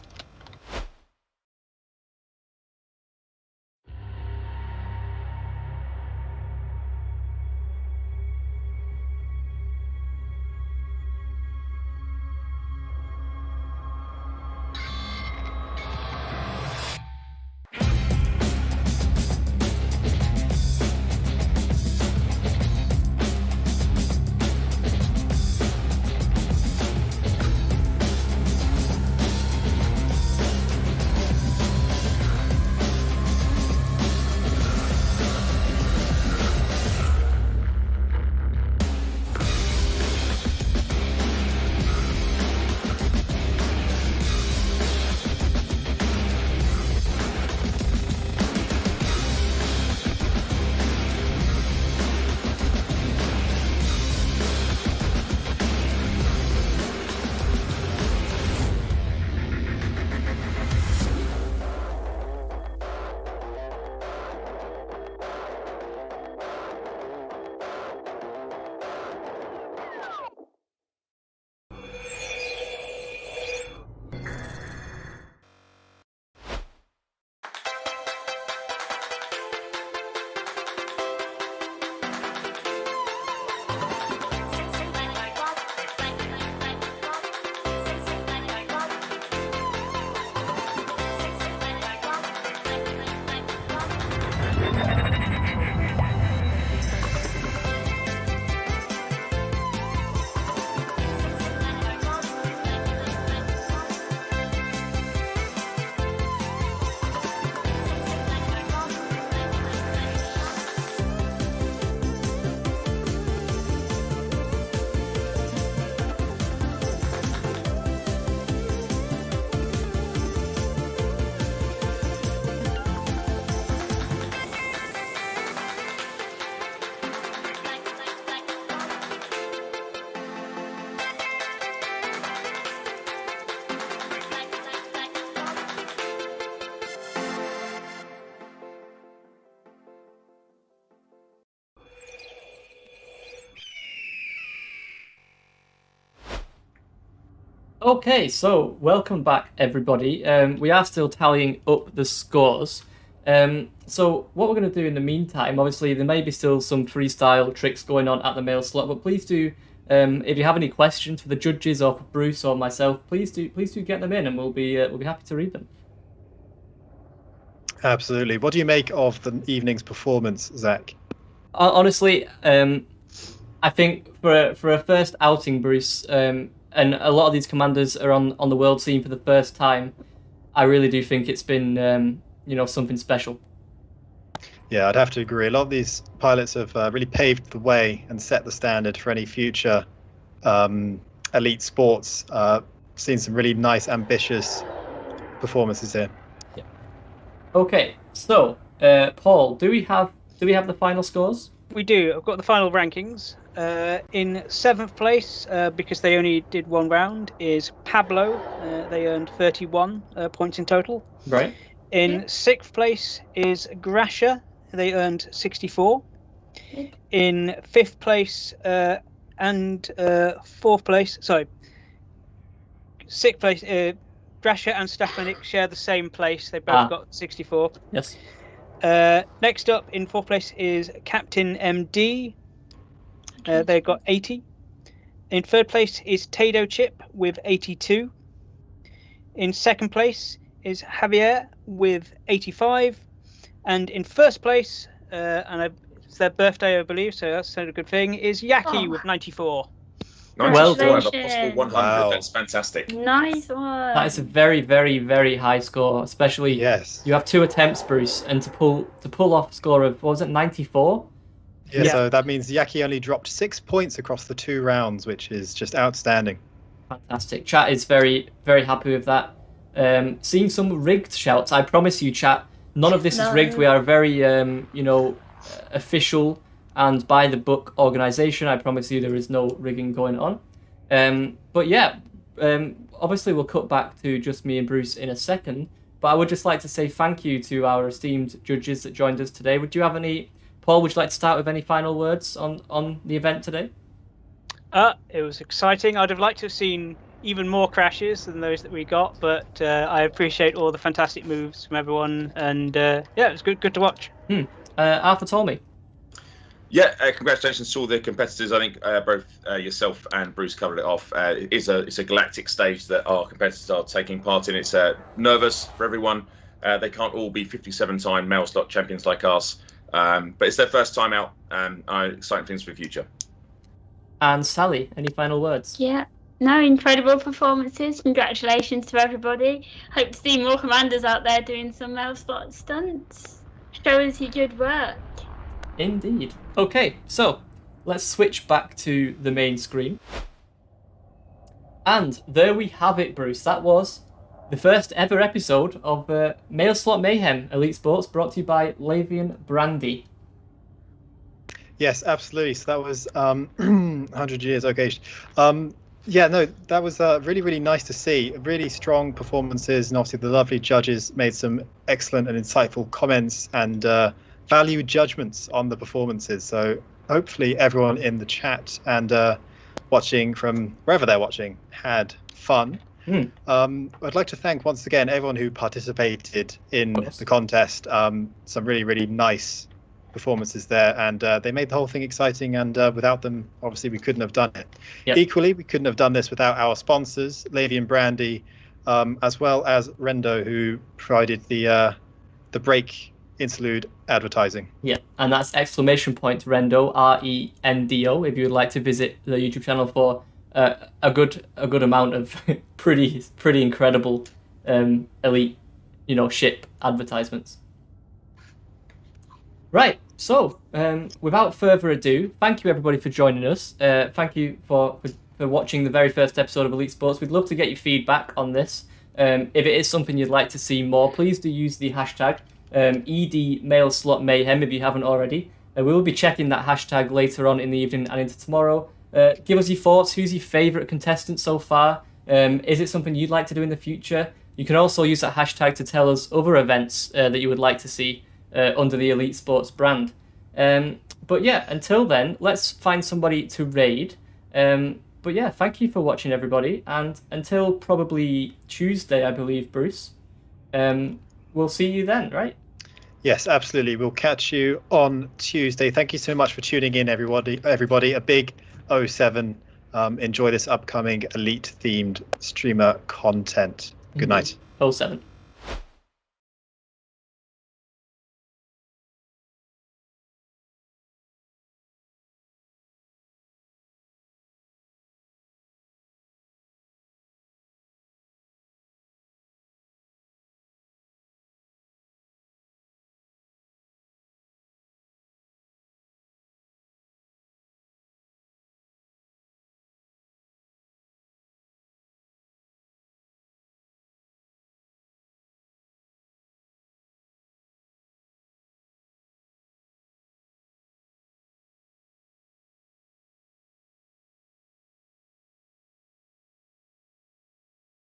Okay, so welcome back, everybody. We are still tallying up the scores. So what we're going to do in the meantime, obviously there may be still some freestyle tricks going on at the mail slot, but please do, if you have any questions for the judges or for Bruce or myself, please do get them in, and we'll be happy to read them. Absolutely. What do you make of the evening's performance, Zach? Honestly, I think for a first outing, Bruce, and a lot of these commanders are on the world scene for the first time, I really do think it's been something special. Yeah, I'd have to agree. A lot of these pilots have really paved the way and set the standard for any future elite sports. Seen some really nice, ambitious performances here. Yeah. Okay, so Paul, do we have the final scores? We do. I've got the final rankings. In 7th place, because they only did one round, is Pablo. They earned 31 points in total. Right. In 6th place is Grasha. They earned 64. In 5th place and 4th place, 6th place, Grasha and Stefanik share the same place. They both got 64. Yes. Next up in 4th place is Capt MD. They got 80. In 3rd place is Tado Chip with 82. In 2nd place is Javier with 85. And in 1st place, it's their birthday, I believe, so that's a good thing, is Yaki with 94. Well done. A possible 100. Wow. That's fantastic. Nice one. That is a very, very, very high score, especially yes. You have 2 attempts, Bruce, and to pull off a score of, what was it, 94? Yeah, so that means Yaki only dropped 6 points across the 2 rounds, which is just outstanding. Fantastic. Chat is very, very happy with that. Seeing some rigged shouts. I promise you, chat, none of this is rigged. We are a very, official and by the book organization. I promise you there is no rigging going on. But yeah, obviously we'll cut back to just me and Bruce in a second. But I would just like to say thank you to our esteemed judges that joined us today. Would you have any... Paul, would you like to start with any final words on the event today? It was exciting. I'd have liked to have seen even more crashes than those that we got, but I appreciate all the fantastic moves from everyone, and it was good to watch. Arthur Tolmie. Yeah, congratulations to all the competitors. I think both yourself and Bruce covered it off. It's a galactic stage that our competitors are taking part in. It's nervous for everyone. They can't all be 57-time Mailslot champions like us. But it's their first time out, and exciting things for the future. And Sally, any final words? Yeah, no, incredible performances. Congratulations to everybody. Hope to see more commanders out there doing some Mailslot stunts. Show us your good work. Indeed. Okay, so let's switch back to the main screen. And there we have it, Bruce. That was the first ever episode of Mailslot Mayhem Elite Sports, brought to you by Lavian Brandy. Yes, absolutely. So that was 100 years. Okay. That was really, really nice to see. Really strong performances, and obviously the lovely judges made some excellent and insightful comments and valued judgments on the performances. So hopefully everyone in the chat and watching from wherever they're watching had fun. I'd like to thank once again everyone who participated in the contest. Some really, really nice performances there, and they made the whole thing exciting, and without them obviously we couldn't have done it. Equally, we couldn't have done this without our sponsors, Lavian Brandy, as well as Rendo, who provided the break interlude advertising. And that's !Rendo, RENDO, if you would like to visit the YouTube channel for a good amount of pretty incredible elite ship advertisements. Right, so without further ado, thank you everybody for joining us. Thank you for watching the very first episode of Elite Sports. We'd love to get your feedback on this. If it is something you'd like to see more, please do use the hashtag ED Mailslot Mayhem if you haven't already. We will be checking that hashtag later on in the evening and into tomorrow. Give us your thoughts. Who's your favourite contestant so far? Is it something you'd like to do in the future? You can also use that hashtag to tell us other events that you would like to see under the Elite Sports brand. But yeah, until then, let's find somebody to raid. But yeah, thank you for watching, everybody. And until probably Tuesday, I believe, Bruce, we'll see you then, right? Yes, absolutely. We'll catch you on Tuesday. Thank you so much for tuning in, everybody. A big 07. Enjoy this upcoming Elite-themed streamer content. Good night. 07.